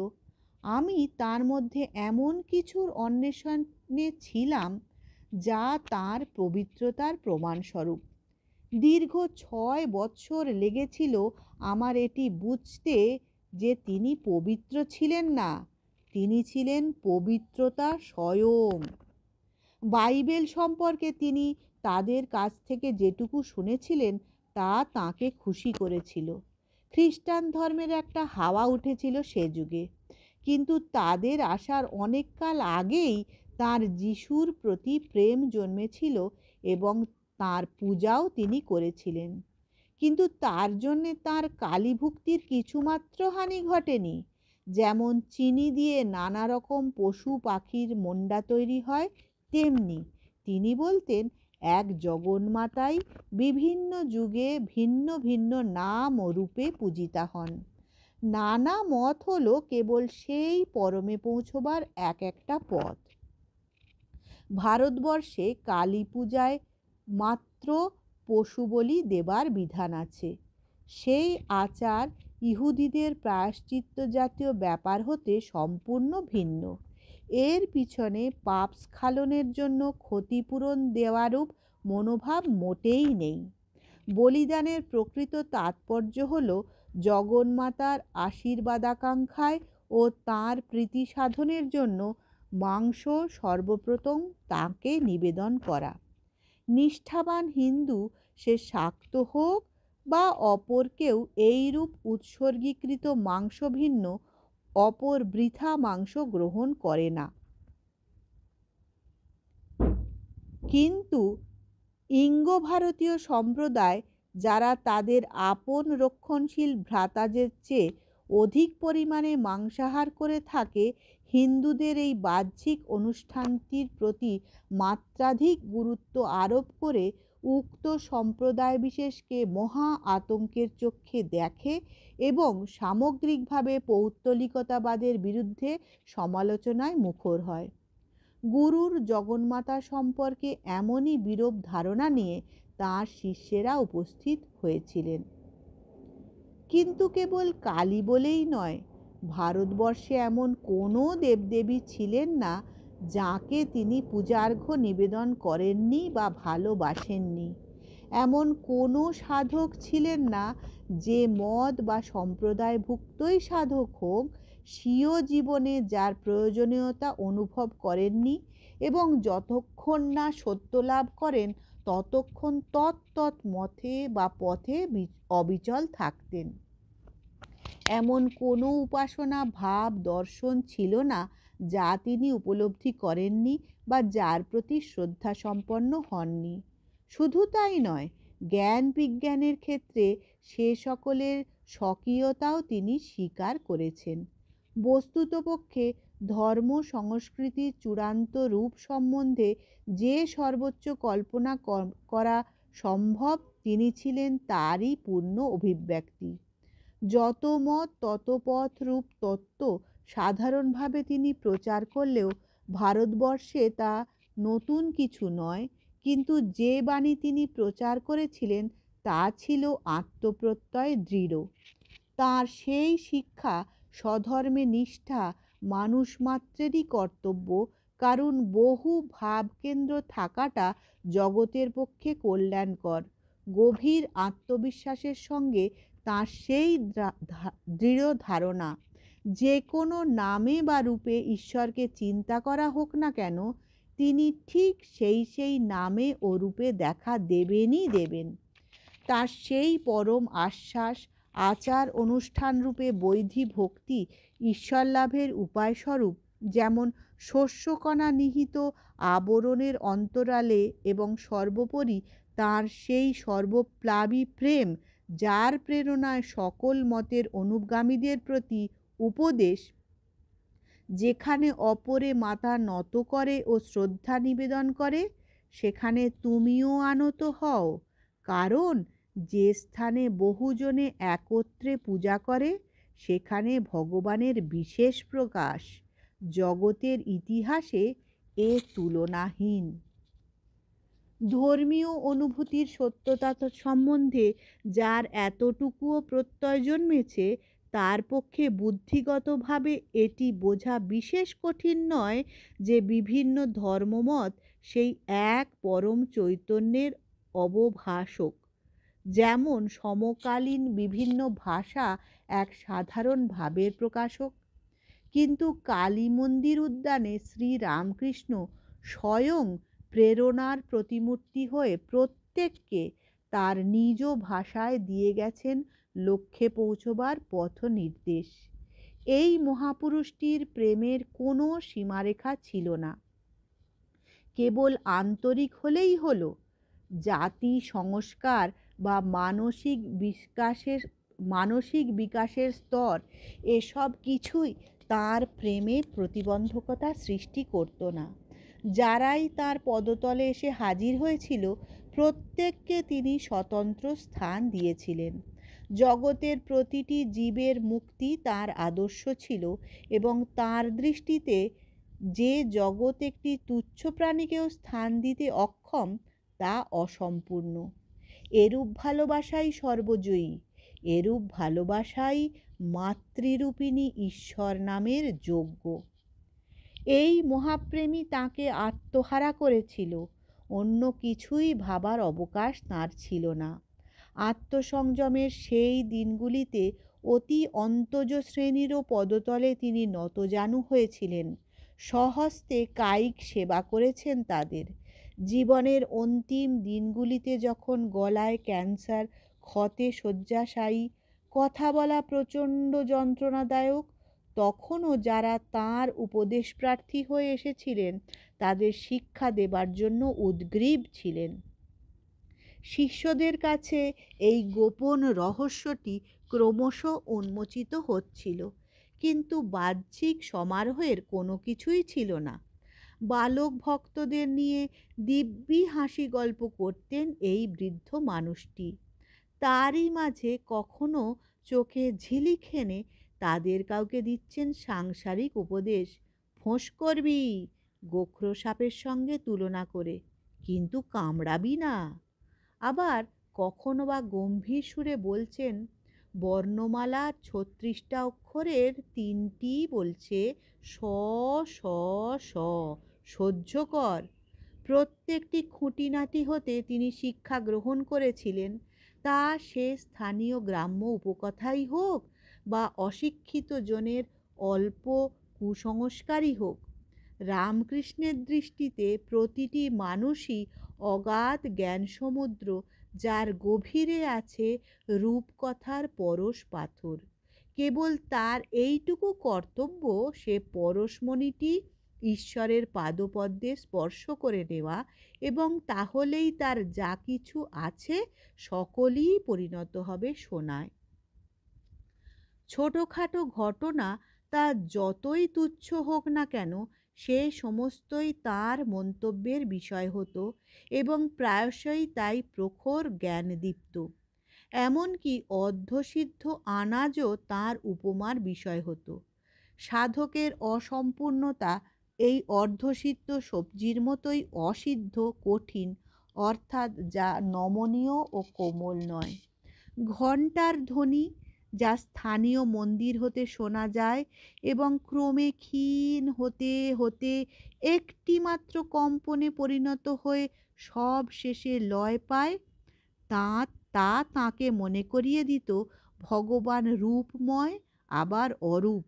আমি তার মধ্যে এমন কিছুর অন্বেষণে ছিলাম যা তার পবিত্রতার প্রমাণস্বরূপ। দীর্ঘ 6 বৎসর লেগেছিল আমার এটি বুঝতে যে তিনি পবিত্র ছিলেন না, তিনি ছিলেন পবিত্রতা স্বয়ং। বাইবেল সম্পর্কে তিনি তাদের কাছ থেকে যেটুকু শুনেছিলেন তা তাঁকে খুশি করেছিল। খ্রিস্টান ধর্মের একটা হাওয়া উঠেছিল সে যুগে, কিন্তু তাদের আসার অনেক কাল আগেই তাঁর যিশুর প্রতি প্রেম জন্মেছিল এবং তাঁর পূজাও তিনি করেছিলেন। কিন্তু তার জন্যে তাঁর কালীভক্তির কিছুমাত্র হানি ঘটেনি। যেমন চিনি দিয়ে নানা রকম পশু পাখির মণ্ডা তৈরি হয়, তেমনি তিনি বলতেন এক জগন্মাতাই বিভিন্ন যুগে ভিন্ন ভিন্ন নাম ও রূপে পূজিতা হন। নানা মত হলো কেবল সেই পরমে পৌঁছবার এক একটা পথ। ভারতবর্ষে কালী পূজায় মাত্র পশু বলি দেবার বিধান আছে। সেই আচার ইহুদিদের প্রায়শ্চিত্ত জাতীয় ব্যাপার হতে সম্পূর্ণ ভিন্ন। এর পিছনে পাপ স্খলনের জন্য ক্ষতিপূরণ দেওয়ারূপ মনোভাব মোটেই নেই। বলিদানের প্রকৃত তাৎপর্য হল জগন্মাতার আশীর্বাদাকাঙ্ক্ষায় ও তাঁর প্রীতি সাধনের জন্য মাংস সর্বপ্রথম তাঁকে নিবেদন করা। নিষ্ঠাবান হিন্দু, সে শাক্ত হোক বা অপর কেউ, এইরূপ উৎসর্গীকৃত মাংস ভিন্ন অপর বৃথা মাংস গ্রহণ করে না। কিন্তু ইঙ্গ ভারতীয় সম্প্রদায়, যারা তাদের আপন রক্ষণশীল ভ্রাতাদের চেয়ে অধিক পরিমাণে মাংসাহার করে থাকে, হিন্দুদের এই বাহ্যিক অনুষ্ঠানটির প্রতি মাত্রাধিক গুরুত্ব আরোপ করে উক্ত সম্প্রদায় বিশেষকে মহা আতঙ্কের চক্ষে দেখে এবং সামগ্রিকভাবে পৌত্তলিকতাবাদের বিরুদ্ধে সমালোচনায় মুখর হয়। গুরুর জগন্মাতা সম্পর্কে এমনই বিরূপ ধারণা নিয়ে তাঁর শিষ্যেরা উপস্থিত হয়েছিলেন। কিন্তু কেবল কালী বলেই নয়, ভারতবর্ষে এমন কোনো দেবদেবী ছিলেন না যাকে তিনি পূজার্ঘ্য নিবেদন করেননি বা ভালোবাসেননি। এমন কোনো সাধক ছিলেন না যে মদ বা সম্প্রদায়ভুক্তই সাধক হোক, স্বীয় জীবনে যার প্রয়োজনীয়তা অনুভব করেননি এবং যতক্ষণ না সত্য লাভ করেন ততক্ষণ তৎ মতে বা পথে অবিচল থাকতেন। এমন কোনো উপাসনা ভাব দর্শন ছিল না যা তিনি উপলব্ধি করেননি বা যার প্রতি শ্রদ্ধা সম্পন্ন হননি। শুধু তাই নয়, জ্ঞান বিজ্ঞানের ক্ষেত্রে সে সকলের স্বকীয়তাও তিনি স্বীকার করেছেন। বস্তুতপক্ষে ধর্ম সংস্কৃতির চূড়ান্ত রূপ সম্বন্ধে যে সর্বোচ্চ কল্পনা করা সম্ভব তিনি ছিলেন তারই পূর্ণ অভিব্যক্তি। যত মত তত পথ রূপ তত্ত্ব সাধারণভাবে তিনি প্রচার করলেও ভারতবর্ষে তা নতুন কিছু নয়, কিন্তু যে বাণী তিনি প্রচার করেছিলেন তা ছিল আত্মপ্রত্যয় দৃঢ়। তাঁর সেই শিক্ষা স্বধর্মে নিষ্ঠা মানুষ মাত্রেরই কর্তব্য, কারণ বহু ভাবকেন্দ্র থাকাটা জগতের পক্ষে কল্যাণকর। গভীর আত্মবিশ্বাসের সঙ্গে তাঁর সেই দৃঢ় ধারণা, যে কোনো নামে বা রূপে ঈশ্বরকে চিন্তা করা হোক না কেন, তিনি ঠিক সেই নামে ও রূপে দেখা দেবেনই দেবেন। তার সেই পরম আশ্বাস আচার অনুষ্ঠান রূপে বৈধি ভক্তি ঈশ্বর লাভের উপায়স্বরূপ, যেমন শস্যকণা নিহিত আবরণের অন্তরালে, এবং সর্বোপরি তার সেই সর্বপ্লাবী প্রেম, যার প্রেরণায় সকল মতের অনুগামীদের প্রতি উপদেশ, যেখানে অপরে মাথা নত করে ও শ্রদ্ধা নিবেদন করে, সেখানে তুমিও আনত হও, কারণ যে স্থানে বহুজনে একত্রে পূজা করে, সেখানে ভগবানের বিশেষ প্রকাশ। জগতের ইতিহাসে এ তুলনাহীন। ধর্মীয় অনুভূতির সত্যতা সম্বন্ধে যার এতটুকুও প্রত্যয় জন্মেছে, তার পক্ষে বুদ্ধিগতভাবে এটি বোঝা বিশেষ কঠিন নয় যে বিভিন্ন ধর্মমত সেই এক পরম চৈতন্যের অবভাষক। যেমন সমকালীন বিভিন্ন ভাষা এক সাধারণ ভাবের প্রকাশক, কিন্তু কালী মন্দির উদ্যানে শ্রীরামকৃষ্ণ স্বয়ং প্রেরণার প্রতিমূর্তি হয়ে প্রত্যেককে তার নিজ ভাষায় দিয়ে গেছেন লক্ষ্যে পৌঁছবার পথ নির্দেশ। এই মহাপুরুষটির প্রেমের কোনো সীমারেখা ছিল না। কেবল আন্তরিক হলেই হলো। জাতি সংস্কার বা মানসিক বিকাশের স্তর, এসব কিছুই তার প্রেমে প্রতিবন্ধকতা সৃষ্টি করত না। যারাই তার পদতলে এসে হাজির হয়েছিল, প্রত্যেককে তিনি স্বতন্ত্র স্থান দিয়েছিলেন। জগতের প্রতিটি জীবের মুক্তি তার আদর্শ ছিল, এবং তার দৃষ্টিতে যে জগৎ একটি তুচ্ছ প্রাণীকেও স্থান দিতে অক্ষম, তা অসম্পূর্ণ। এরূপ ভালোবাসাই সর্বজয়ী, এরূপ ভালোবাসাই মাতৃরূপিণী ঈশ্বর নামের যোগ্য। এই মহাপ্রেমী তাঁকে আত্মহারা করেছিল, অন্য কিছুই ভাবার অবকাশ তাঁর ছিল না। আত্মসংযমের সেই দিনগুলিতে অতি অন্তজ শ্রেণীরও পদতলে তিনি নতজানু হয়েছিলেন, স্বহস্তে কায়িক সেবা করেছেন তাদের। জীবনের অন্তিম দিনগুলিতে যখন গলায় ক্যান্সার, ক্ষতে শয্যাশায়ী, কথা বলা প্রচণ্ড যন্ত্রণাদায়ক, তখনও যারা তাঁর উপদেশ প্রার্থী হয়ে এসেছিলেন, তাদের শিক্ষা দেবার জন্য উদগ্রীব ছিলেন। শিষ্যদের কাছে এই গোপন রহস্যটি ক্রমশ উন্মোচিত হচ্ছিল, কিন্তু বাহ্যিক সমারোহের কোনো কিছুই ছিল না। বালক ভক্তদের নিয়ে দিব্যি হাসি গল্প করতেন এই বৃদ্ধ মানুষটি। তারই মাঝে কখনো চোখে ঝিলিক হেনে তাদের কাউকে দিচ্ছেন সাংসারিক উপদেশ, ফোঁস করবি, গোখরো সাপের সঙ্গে তুলনা করে, কিন্তু কামড়াবি না। আবার কখনো বা গম্ভীর সুরে বলছেন, বর্ণমালা ৩৬টা অক্ষরের ৩টি বলছে স স স, সহ্য কর। প্রত্যেকটি খুঁটিনাটি হতে তিনি শিক্ষা গ্রহণ করেছিলেন, তা সে স্থানীয় গ্রাম্য উপকথাই হোক বা অশিক্ষিত জনের অল্প কুসংস্কারই হোক। রামকৃষ্ণের দৃষ্টিতে প্রতিটি মানুষই অগাধ জ্ঞান সমুদ্র, যার গভীরে আছে রূপকথার পরশ পাথর। কেবল তার এইটুকু কর্তব্য, সে পরশমণিটি ঈশ্বরের পাদপদ্মে স্পর্শ করে নেওয়া, এবং তাহলেই তার যা কিছু আছে সকলই পরিণত হবে সোনায়। ছোটোখাটো ঘটনা তা যতই তুচ্ছ হোক না কেন, সে সমস্তই তার মন্তব্যের বিষয় হতো, এবং প্রায়শই তাই প্রখর জ্ঞানদীপ্ত। এমনকি অর্ধসিদ্ধ আনাজও তার উপমার বিষয় হতো। সাধকের অসম্পূর্ণতা এই অর্ধসিদ্ধ সবজির মতোই অসিদ্ধ, কঠিন, অর্থাৎ যা নমনীয় ও কোমল নয়। ঘণ্টার ধ্বনি, যা স্থানীয় মন্দির হতে শোনা যায় এবং ক্রমে ক্ষীণ হতে হতে একটি মাত্র কম্পনে পরিণত হয়ে সব শেষে লয় পায়, তা তা তাঁকে মনে করিয়ে দিত ভগবান রূপময়, আবার অরূপ,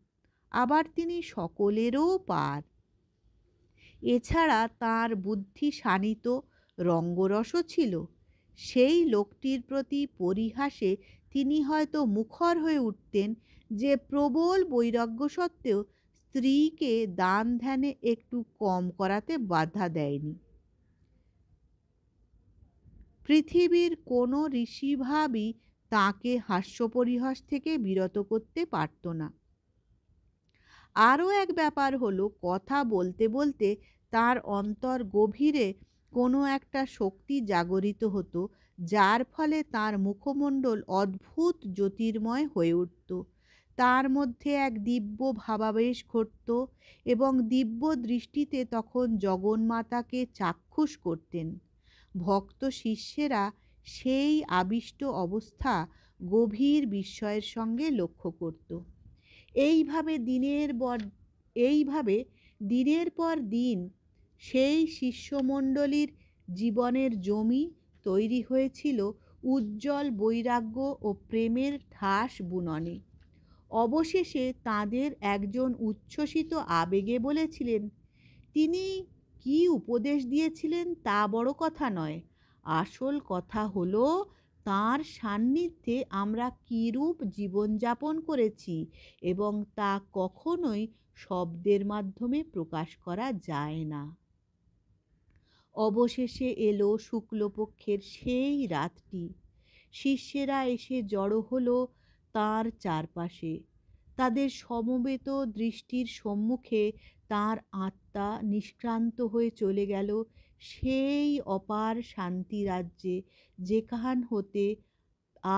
আবার তিনি সকলেরও পার। এছাড়া তাঁর বুদ্ধি শানিত, রঙ্গরসও ছিল। সেই লোকটির প্রতি পরিহাসে তিনি হয়তো মুখর হয়ে উঠতেন, যে প্রবল বৈরাগ্য সত্ত্বেও স্ত্রীকে দান ধ্যানে একটু কম করাতে বাধা দেয়নি। পৃথিবীর কোনো ঋষিভাবই তাঁকে হাস্যপরিহাস থেকে বিরত করতে পারত না। আরও এক ব্যাপার হলো, কথা বলতে বলতে তার অন্তর গভীরে কোনো একটা শক্তি জাগরিত হতো, যার ফলে তার মুখমণ্ডল অদ্ভুত জ্যোতির্ময় হয়ে উঠত। তার মধ্যে এক দিব্য ভাবাবেশ ঘটত এবং দিব্য দৃষ্টিতে তখন জগন্মাতাকে চাক্ষুষ করতেন। ভক্ত শিষ্যেরা সেই আবিষ্ট অবস্থা গভীর বিস্ময়ের সঙ্গে লক্ষ্য করত। এইভাবে দিনের পর দিন সেই শিষ্যমণ্ডলীর জীবনের জমি তৈরি হয়েছিল উজ্জ্বল বৈরাগ্য ও প্রেমের ঠাস বুননে। অবশেষে তাদের একজন উচ্ছ্বসিত আবেগে বলেছিলেন, তিনি কি উপদেশ দিয়েছিলেন তা বড় কথা নয়, আসল কথা হলো তাঁর সান্নিধ্যে আমরা কিরূপ জীবনযাপন করেছি এবং তা কখনোই শব্দের মাধ্যমে প্রকাশ করা যায় না। অবশেষে এলো শুক্লপক্ষের সেই রাতটি। শিষ্যেরা এসে জড়ো হলো তাঁর চারপাশে। তাদের সমবেত দৃষ্টির সম্মুখে তাঁর আত্মা নিষ্ক্রান্ত হয়ে চলে গেল সেই অপার শান্তি রাজ্যে, যেখান হতে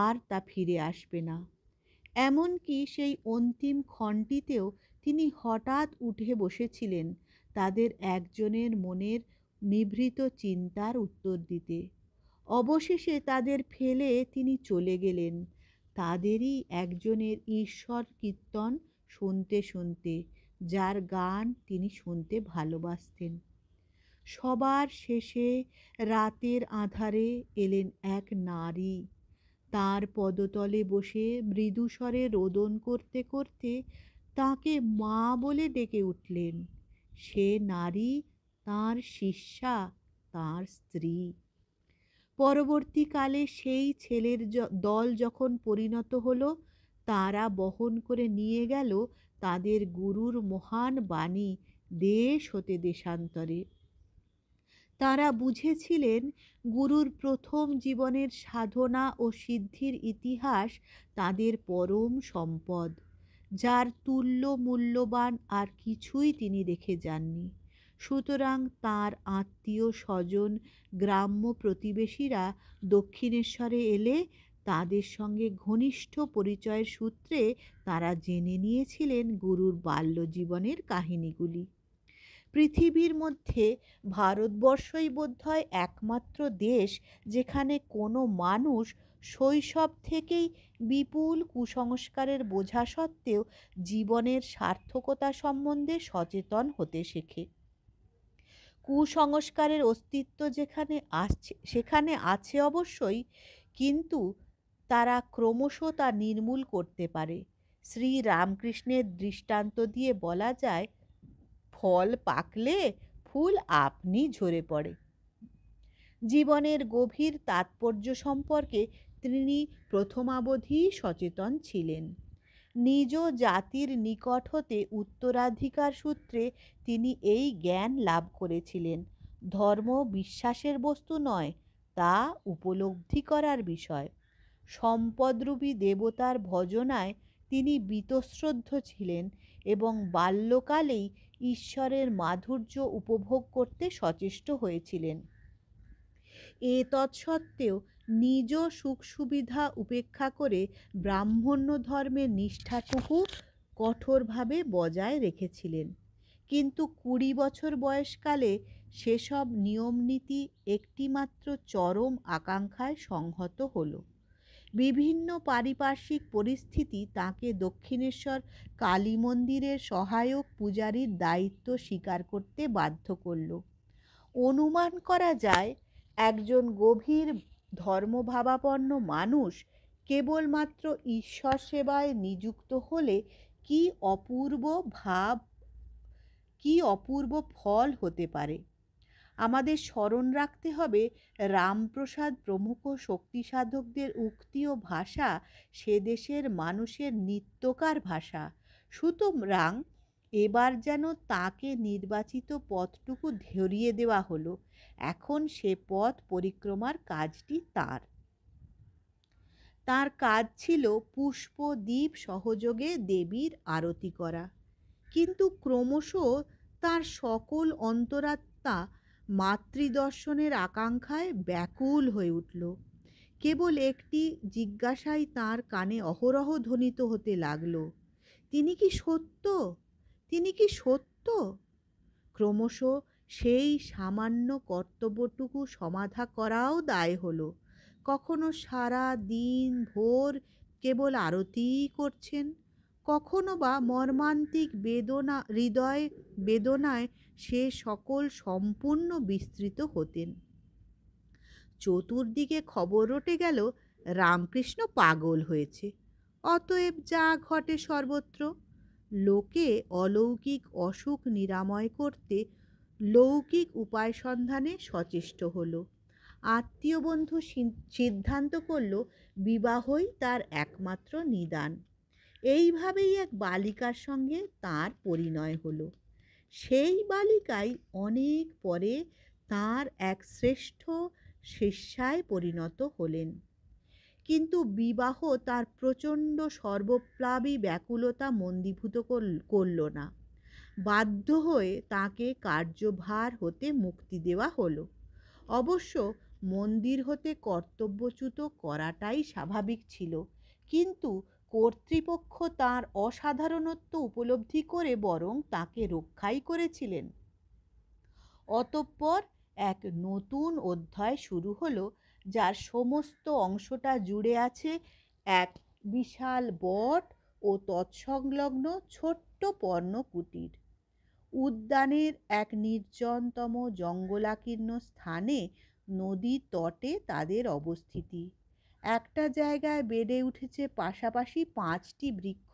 আর তা ফিরে আসবে না। এমনকি সেই অন্তিম ক্ষণটিতেও তিনি হঠাৎ উঠে বসেছিলেন তাদের একজনের মনের নিভৃত চিন্তার উত্তর দিতে। অবশেষে তাদের ফেলে তিনি চলে গেলেন তাদেরই একজনের ঈশ্বর কীর্তন শুনতে শুনতে, যার গান তিনি শুনতে ভালোবাসতেন। সবার শেষে রাতের আঁধারে এলেন এক নারী। তাঁর পদতলে বসে মৃদুস্বরে রোদন করতে করতে তাঁকে মা বলে ডেকে উঠলেন। সে নারী তাঁর শিষ্যা, তাঁর স্ত্রী। পরবর্তীকালে সেই ছেলের দল যখন পরিণত হলো, তারা বহন করে নিয়ে গেল তাদের গুরুর মহান বাণী দেশ হতে দেশান্তরে। তারা বুঝেছিলেন গুরুর প্রথম জীবনের সাধনা ও সিদ্ধির ইতিহাস তাদের পরম সম্পদ, যার তুল্য মূল্যবান আর কিছুই তিনি রেখে যাননি। সুতরাং তাঁর আত্মীয় স্বজন, গ্রাম্য প্রতিবেশীরা দক্ষিণেশ্বরে এলে তাদের সঙ্গে ঘনিষ্ঠ পরিচয়ের সূত্রে তারা জেনে নিয়েছিলেন গুরুর বাল্যজীবনের কাহিনীগুলি। পৃথিবীর মধ্যে ভারতবর্ষই বোধহয় একমাত্র দেশ যেখানে কোনো মানুষ শৈশব থেকেই বিপুল কুসংস্কারের বোঝা সত্ত্বেও জীবনের সার্থকতা সম্বন্ধে সচেতন হতে শেখে। কুসংস্কারের অস্তিত্ব সেখানে আছে অবশ্যই, কিন্তু তারা ক্রমশ তা নির্মূল করতে পারে। শ্রী রামকৃষ্ণের দৃষ্টান্ত দিয়ে বলা যায়, ফল পাকলে ফুল আপনি ঝরে পড়ে। জীবনের গভীর তাৎপর্য সম্পর্কে তিনি প্রথমাবধি সচেতন ছিলেন। নিজ জাতির নিকট হতে উত্তরাধিকার সূত্রে তিনি এই জ্ঞান লাভ করেছিলেন। ধর্ম বিশ্বাসের বস্তু নয়, তা উপলব্ধি করার বিষয়। সম্পদরূপী দেবতার ভজনায় তিনি বীতশ্রদ্ধ ছিলেন এবং বাল্যকালেই ঈশ্বরের মাধুর্য উপভোগ করতে সচেষ্ট হয়েছিলেন। তৎসত্ত্বেও নিজ সুখ সুবিধা উপেক্ষা করে ব্রাহ্মণ্য ধর্মের নিষ্ঠাটুকু কঠোরভাবে বজায় রেখেছিলেন। কিন্তু 20 বছর বয়সকালে সেসব নিয়মনীতি একটিমাত্র চরম আকাঙ্ক্ষায় সংহত হল। বিভিন্ন পারিপার্শ্বিক পরিস্থিতি তাঁকে দক্ষিণেশ্বর কালী মন্দিরের সহায়ক পূজারীর দায়িত্ব স্বীকার করতে বাধ্য করল। অনুমান করা যায়, একজন গভীর ধর্মভাবাপন্ন মানুষ কেবলমাত্র ঈশ্বর সেবায় নিযুক্ত হলে কি অপূর্ব ভাব, কি অপূর্ব ফল হতে পারে! আমাদের স্মরণ রাখতে হবে, রামপ্রসাদ প্রমুখ শক্তি সাধকদের উক্তি ও ভাষা সে দেশের মানুষের নিত্যকার ভাষা। সুতরাং এবার যেন তাকে নির্বাচিত পথটুকু ধরিয়ে দেওয়া হলো। এখন সে পথ পরিক্রমার কাজটি তার কাজ ছিল পুষ্প দ্বীপ সহযোগে দেবীর আরতি করা। কিন্তু ক্রমশ তার সকল অন্তরাত্মা মাতৃদর্শনের আকাঙ্ক্ষায় ব্যাকুল হয়ে উঠল। কেবল একটি জিজ্ঞাসাই তার কানে অহরহ ধ্বনিত হতে লাগল, তিনি কি সত্য? তিনি কি সত্য? ক্রমশ সেই সামান্য কর্তব্যটুকু সমাধা করাও দায় হলো। কখনো সারা দিন ভোর কেবল আরতিই করছেন, কখনো বা মর্মান্তিক হৃদয় বেদনায় সে সকল সম্পূর্ণ বিস্তৃত হতেন। চতুর্দিকে খবর রটে গেল রামকৃষ্ণ পাগল হয়েছে। অতএব যা ঘটে সর্বত্র, লোকে অলৌকিক অসুখ নিরাময় করতে লৌকিক উপায় সন্ধানে সচেষ্ট হলো। আত্মীয় বন্ধু সিদ্ধান্ত করল বিবাহই তার একমাত্র নিদান। এইভাবেই এক বালিকার সঙ্গে তার পরিণয় হলো। সেই বালিকাই অনেক পরে তার এক শ্রেষ্ঠ শিষ্যায় পরিণত হলেন। কিন্তু বিবাহ তার প্রচণ্ড সর্বপ্লাবী ব্যাকুলতা মন্দীভূত করল না। বাধ্য হয়ে তাকে কার্যভার হতে মুক্তি দেওয়া হলো। অবশ্য মন্দির হতে কর্তব্যচ্যুত করাটাই স্বাভাবিক ছিল, কিন্তু কর্তৃপক্ষ তার অসাধারণত্ব উপলব্ধি করে বরং তাকে রক্ষাই করেছিলেন। অতঃপর এক নতুন অধ্যায় শুরু হলো, যার সমস্ত অংশটা জুড়ে আছে এক বিশাল বট ও তৎসংলগ্ন ছোট্ট পর্ণকুটির। উদ্যানের এক নির্জনতম জঙ্গলাকীর্ণ স্থানে নদীর তটে তাদের অবস্থিতি। একটা জায়গায় বেড়ে উঠেছে পাশাপাশি 5টি বৃক্ষ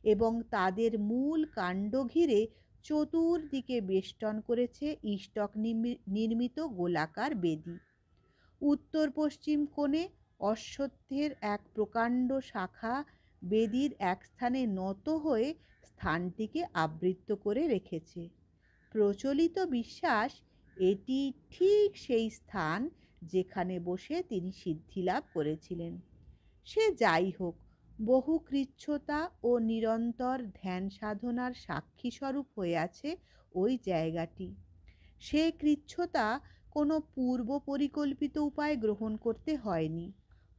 এবং তাদের মূল কাণ্ড ঘিরে চতুর্দিকে বেষ্টন করেছে ইষ্টক নির্মিত গোলাকার বেদি। উত্তর পশ্চিম কোণে অশ্বত্থের এক প্রকাণ্ড শাখা বেদির এক স্থানে নত হয়ে স্থানটিকে আবৃত করে রেখেছে। প্রচলিত বিশ্বাস এটি ঠিক সেই স্থান যেখানে বসে তিনি সিদ্ধিলাভ করেছিলেন। সে যাই হোক, বহু কৃচ্ছতা ও নিরন্তর ধ্যান সাধনার সাক্ষী স্বরূপ হয়ে আছে ওই জায়গাটি। সে কৃচ্ছতা কোনো পূর্ব পরিকল্পিত উপায় গ্রহণ করতে হয়নি,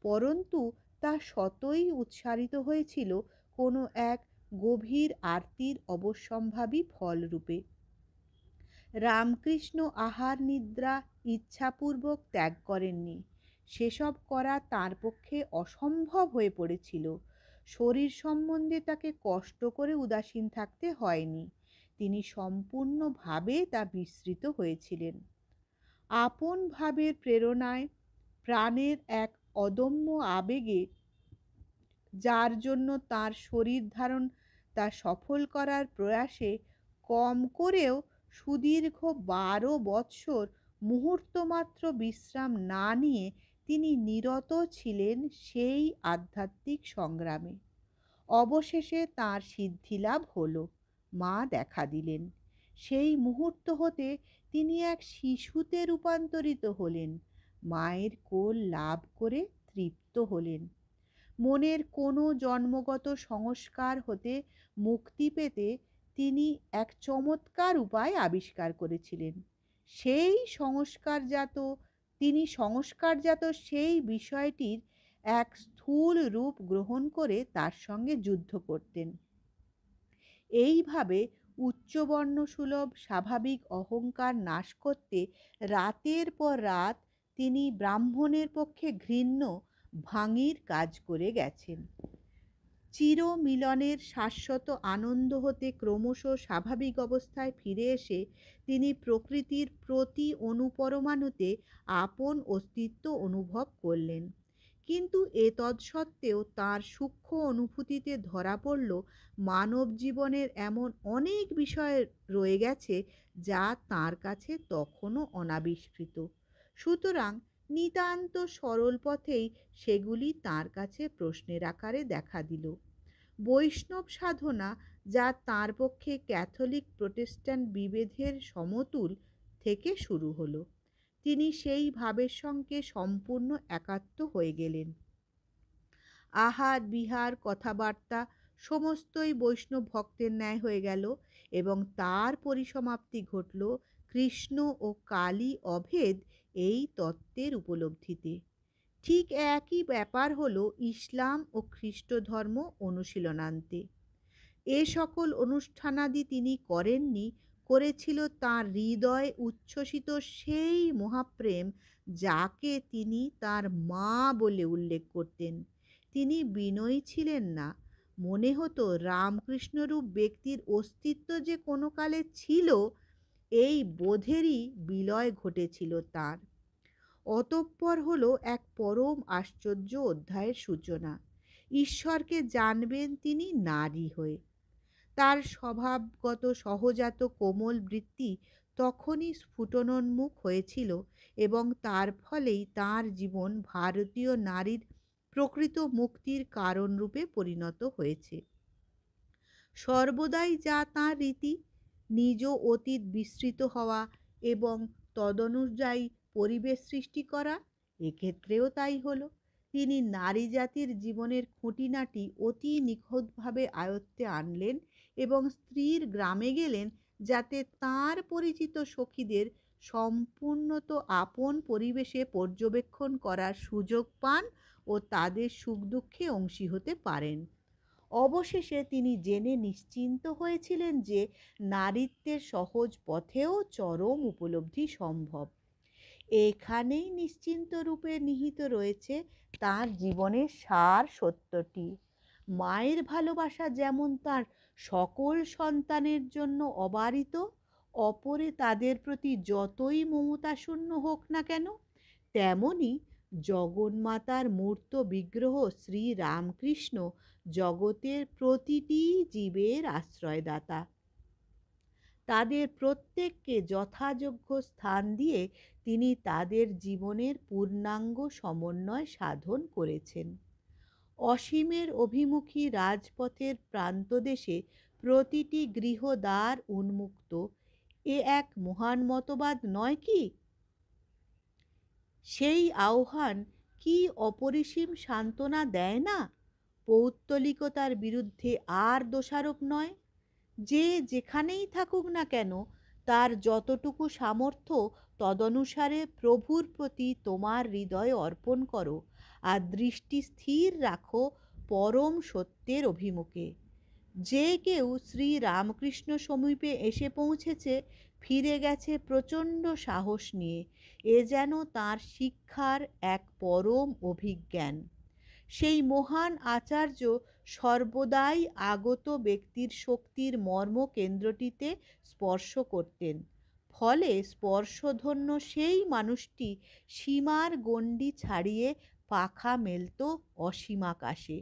পরন্তু তা স্বতই উৎসারিত হয়েছিল কোনো এক গভীর আরতির অবশ্যম্ভাবী ফলরূপে। রামকৃষ্ণ আহার নিদ্রা ইচ্ছাপূর্বক ত্যাগ করেননি। সেসব করা তাঁর পক্ষে অসম্ভব হয়ে পড়েছিল। শরীর সম্বন্ধে তাকে কষ্ট করে উদাসীন থাকতে হয়নি, তিনি সম্পূর্ণভাবে তা বিস্মৃত হয়েছিলেন। আপন ভাবের প্রেরণায়, প্রাণের এক অদম্য আবেগে, যার জন্য তার শরীর ধারণ তা সফল করার প্রয়াসে কম করেও সুদীর্ঘ 12 বৎসর মুহূর্তমাত্র বিশ্রাম না নিয়ে তিনি নিরত ছিলেন সেই আধ্যাত্মিক সংগ্রামে। অবশেষে তাঁর সিদ্ধিলাভ হলো। মা দেখা দিলেন। সেই মুহূর্ত হতে তিনি এক শিশুতে রূপান্তরিত হলেন। মায়ের কোল লাভ করে তৃপ্ত হলেন। মনের কোনো জন্মগত সংস্কার হতে মুক্তি পেতে তিনি এক চমৎকার উপায় আবিষ্কার করেছিলেন। তিনি সংস্কারজাত সেই বিষয়টির এক স্থূল রূপ গ্রহণ করে তার সঙ্গে যুদ্ধ করতেন। এইভাবে উচ্চবর্ণ সুলভ স্বাভাবিক অহংকার নাশ করতে রাতের পর রাত তিনি ব্রাহ্মণের পক্ষে ঘৃণ্য ভাঙির কাজ করে গেছেন। চিরমিলনের শাশ্বত আনন্দ হতে ক্রমশ স্বাভাবিক অবস্থায় ফিরে এসে তিনি প্রকৃতির প্রতি অনুপরমাণুতে আপন অস্তিত্ব অনুভব করলেন। কিন্তু এতৎসত্ত্বেও তাঁর সূক্ষ্ম অনুভূতিতে ধরা পড়ল মানব জীবনের এমন অনেক বিষয় রয়ে গেছে যা তাঁর কাছে তখনও অনাবিষ্কৃত। সুতরাং নিতান্ত সরল পথেই সেগুলি তাঁর কাছে প্রশ্নের আকারে দেখা দিল। বৈষ্ণব সাধনা, যা তাঁর পক্ষে ক্যাথলিক প্রোটেস্ট্যান্ট বিভেদের সমতুল, থেকে শুরু হলো। তিনি সেই ভাবের সঙ্গে সম্পূর্ণ একাত্ম হয়ে গেলেন। আহার বিহার কথাবার্তা সমস্তই বৈষ্ণব ভক্তের ন্যায় হয়ে গেল এবং তার পরিসমাপ্তি ঘটল কৃষ্ণ ও কালী অভেদ এই তত্ত্বের উপলব্ধিতে। ঠিক একই ব্যাপার হলো ইসলাম ও খ্রিস্ট ধর্ম অনুশীলনান্তে। এ সকল অনুষ্ঠানাদি তিনি করেননি, করেছিল তাঁর হৃদয়ে উচ্ছ্বসিত সেই মহাপ্রেম যাকে তিনি তাঁর মা বলে উল্লেখ করতেন। তিনি বিনয়ী ছিলেন না। মনে হতো রামকৃষ্ণরূপ ব্যক্তির অস্তিত্ব যে কোনো কালে ছিল, এই বোধেরই বিলয় ঘটেছিল তাঁর। অতঃপর হলো এক পরম আশ্চর্য অধ্যায়ের সূচনা। ঈশ্বরকে জানবেন তিনি নারী হয়ে। তার স্বভাবগত সহজাত কোমল বৃত্তি তখনই স্ফুটনোন্মুখ হয়েছিল এবং তার ফলেই তাঁর জীবন ভারতীয় নারীর প্রকৃত মুক্তির কারণরূপে পরিণত হয়েছে। সর্বদাই যা তাঁর রীতি, নিজ অতীত বিস্মৃত হওয়া এবং তদনুযায়ী পরিবেশ সৃষ্টি করা, এক্ষেত্রেও তাই হলো। তিনি নারী জাতির জীবনের খুঁটিনাটি অতি নিখুঁতভাবে আয়ত্তে আনলেন এবং স্ত্রীর গ্রামে গেলেন যাতে তাঁর পরিচিত সখীদের সম্পূর্ণত আপন পরিবেশে পর্যবেক্ষণ করার সুযোগ পান ও তাদের সুখ দুঃখে অংশী হতে পারেন। অবশেষে তিনি জেনে নিশ্চিন্ত হয়েছিলেন যে নারীত্বের সহজ পথেও চরম উপলব্ধি সম্ভব। এখানেই নিশ্চিন্ত রূপে নিহিত রয়েছে তাঁর জীবনের সার সত্যটি। মায়ের ভালোবাসা যেমন তার সকল সন্তানের জন্য অবারিত, অপরে তাদের প্রতি যতই মমতাশূন্য হোক না কেন, তেমনি জগন্মাতার মূর্ত বিগ্রহ শ্রী রামকৃষ্ণ জগতের প্রতিটি জীবের আশ্রয়দাতা। তাদের প্রত্যেককে যথাযোগ্য স্থান দিয়ে তিনি তাদের জীবনের পূর্ণাঙ্গ সমন্বয় সাধন করেছেন। অসীমের অভিমুখী রাজপথের প্রান্তদেশে প্রতিটি গৃহদ্বার উন্মুক্ত, এ এক মহান মতবাদ নয় কি? সেই আহ্বান কি অপরিসীম সান্ত্বনা দেয় না? পৌত্তলিকতার বিরুদ্ধে আর দোষারোপ নয়। যে যেখানেই থাকুক না কেন, তার যতটুকু সামর্থ্য তদনুসারে প্রভুর প্রতি তোমার হৃদয় অর্পণ করো আর দৃষ্টি স্থির রাখো পরম সত্যের অভিমুখে। যে কেউ শ্রী রামকৃষ্ণ সমীপে এসে পৌঁছেছে, ফিরে গেছে প্রচণ্ড সাহস নিয়ে। এ যেন তার শিক্ষার এক পরম অভিজ্ঞান। সেই মহান আচার্য সর্বদাই আগত ব্যক্তির শক্তির মর্ম কেন্দ্রটিতে স্পর্শ করতেন। ফলে স্পর্শধন্য সেই মানুষটি সীমার গণ্ডি ছাড়িয়ে পাখা মেলত অসীমাকাশে।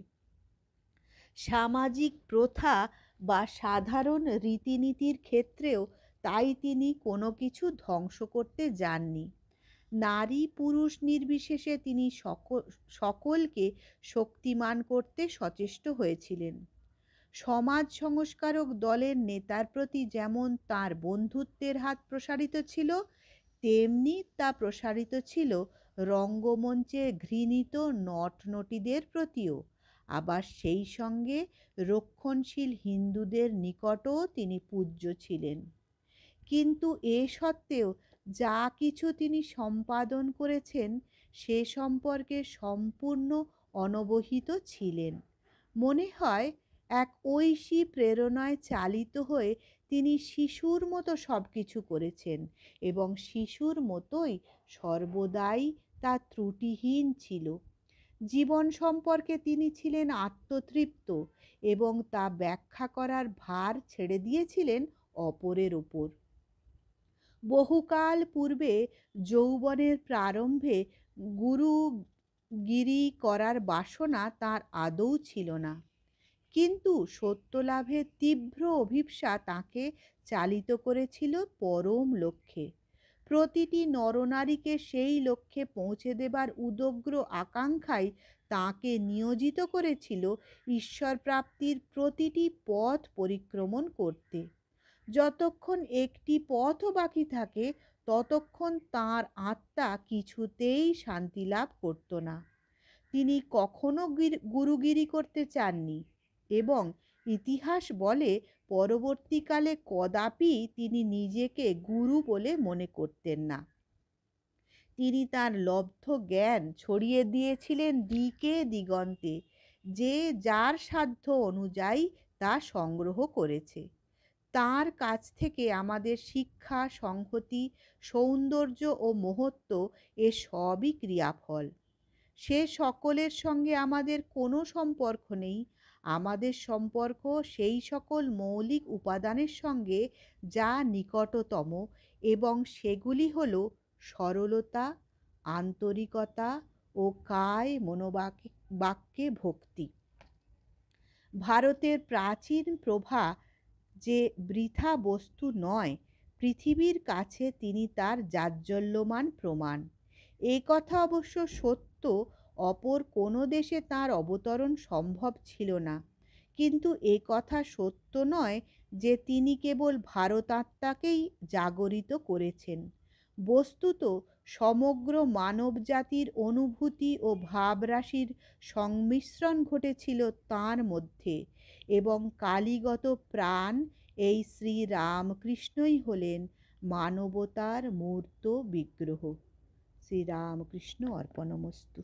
সামাজিক প্রথা বা সাধারণ রীতিনীতির ক্ষেত্রেও তাই তিনি কোনো কিছু ধ্বংস করতে যাননি। নারী পুরুষ নির্বিশেষে তিনি সকলকে শক্তিমান করতে সচেষ্ট হয়েছিলেন। সমাজ সংস্কারক দলের নেতার প্রতি যেমন তাঁর বন্ধুত্বের হাত প্রসারিত ছিল, তেমনি তা প্রসারিত ছিল রঙ্গমঞ্চে ঘৃণিত নটনটীদের প্রতিও। আবার সেই সঙ্গে রক্ষণশীল হিন্দুদের নিকটও তিনি পূজ্য ছিলেন। কিন্তু এ সত্ত্বেও যা কিছু তিনি সম্পাদন করেছেন সে সম্পর্কে সম্পূর্ণ অনবহিত ছিলেন। মনে হয় এক ঐশী প্রেরণায় চালিত হয়ে তিনি শিশুর মতো সব কিছু করেছেন এবং শিশুর মতোই সর্বদাই তা ত্রুটিহীন ছিল। জীবন সম্পর্কে তিনি ছিলেন আত্মতৃপ্ত এবং তা ব্যাখ্যা করার ভার ছেড়ে দিয়েছিলেন অপরের উপর। বহুকাল পূর্বে যৌবনের প্রারম্ভে গুরুগিরি করার বাসনা তার আদৌ ছিল না, কিন্তু সত্যলাভের তীব্র অভিপ্সা তাকে চালিত করেছিল পরম লক্ষ্যে। প্রতিটি নরনারীকে সেই লক্ষ্যে পৌঁছে দেবার উদগ্র আকাঙ্ক্ষাই তাকে নিয়োজিত করেছিল ঈশ্বর প্রাপ্তির প্রতিটি পথ পরিক্রমণ করতে। যতক্ষণ একটি পথও বাকি থাকে ততক্ষণ তাঁর আত্মা কিছুতেই শান্তি লাভ করত না। তিনি কখনো গুরুগিরি করতে চাননি এবং ইতিহাস বলে পরবর্তীকালে কদাপি তিনি নিজেকে গুরু বলে মনে করতেন না। তিনি তার লব্ধ জ্ঞান ছড়িয়ে দিয়েছিলেন দিকে দিগন্তে, যে যার সাধ্য অনুযায়ী তা সংগ্রহ করেছে। তার কাছ থেকে আমাদের শিক্ষা, সংহতি, সৌন্দর্য ও মহত্ব এ সবই ক্রিয়াফল। সে সকলের সঙ্গে আমাদের কোনো সম্পর্ক নেই। আমাদের সম্পর্ক সেই সকল মৌলিক উপাদানের সঙ্গে যা নিকটতম, এবং সেগুলি হল সরলতা, আন্তরিকতা ও কায় মনোবাক্যে ভক্তি। ভারতের প্রাচীন প্রভা যে বৃথা বস্তু নয়, পৃথিবীর কাছে তিনি তার জাজ্বল্যমান প্রমাণ। এই কথা অবশ্য সত্য, অপর কোনো দেশে তাঁর অবতরণ সম্ভব ছিল না, কিন্তু এ কথা সত্য নয় যে তিনি কেবল ভারতাত্মাকেই জাগরিত করেছেন। বস্তুত সমগ্র মানবজাতির অনুভূতি ও ভাবরাশির সংমিশ্রণ ঘটেছিল তাঁর মধ্যে, এবং কালীগত প্রাণ এই শ্রীরামকৃষ্ণই হলেন মানবতার মূর্ত বিগ্রহ। শ্রীরামকৃষ্ণ অর্পণমস্তু।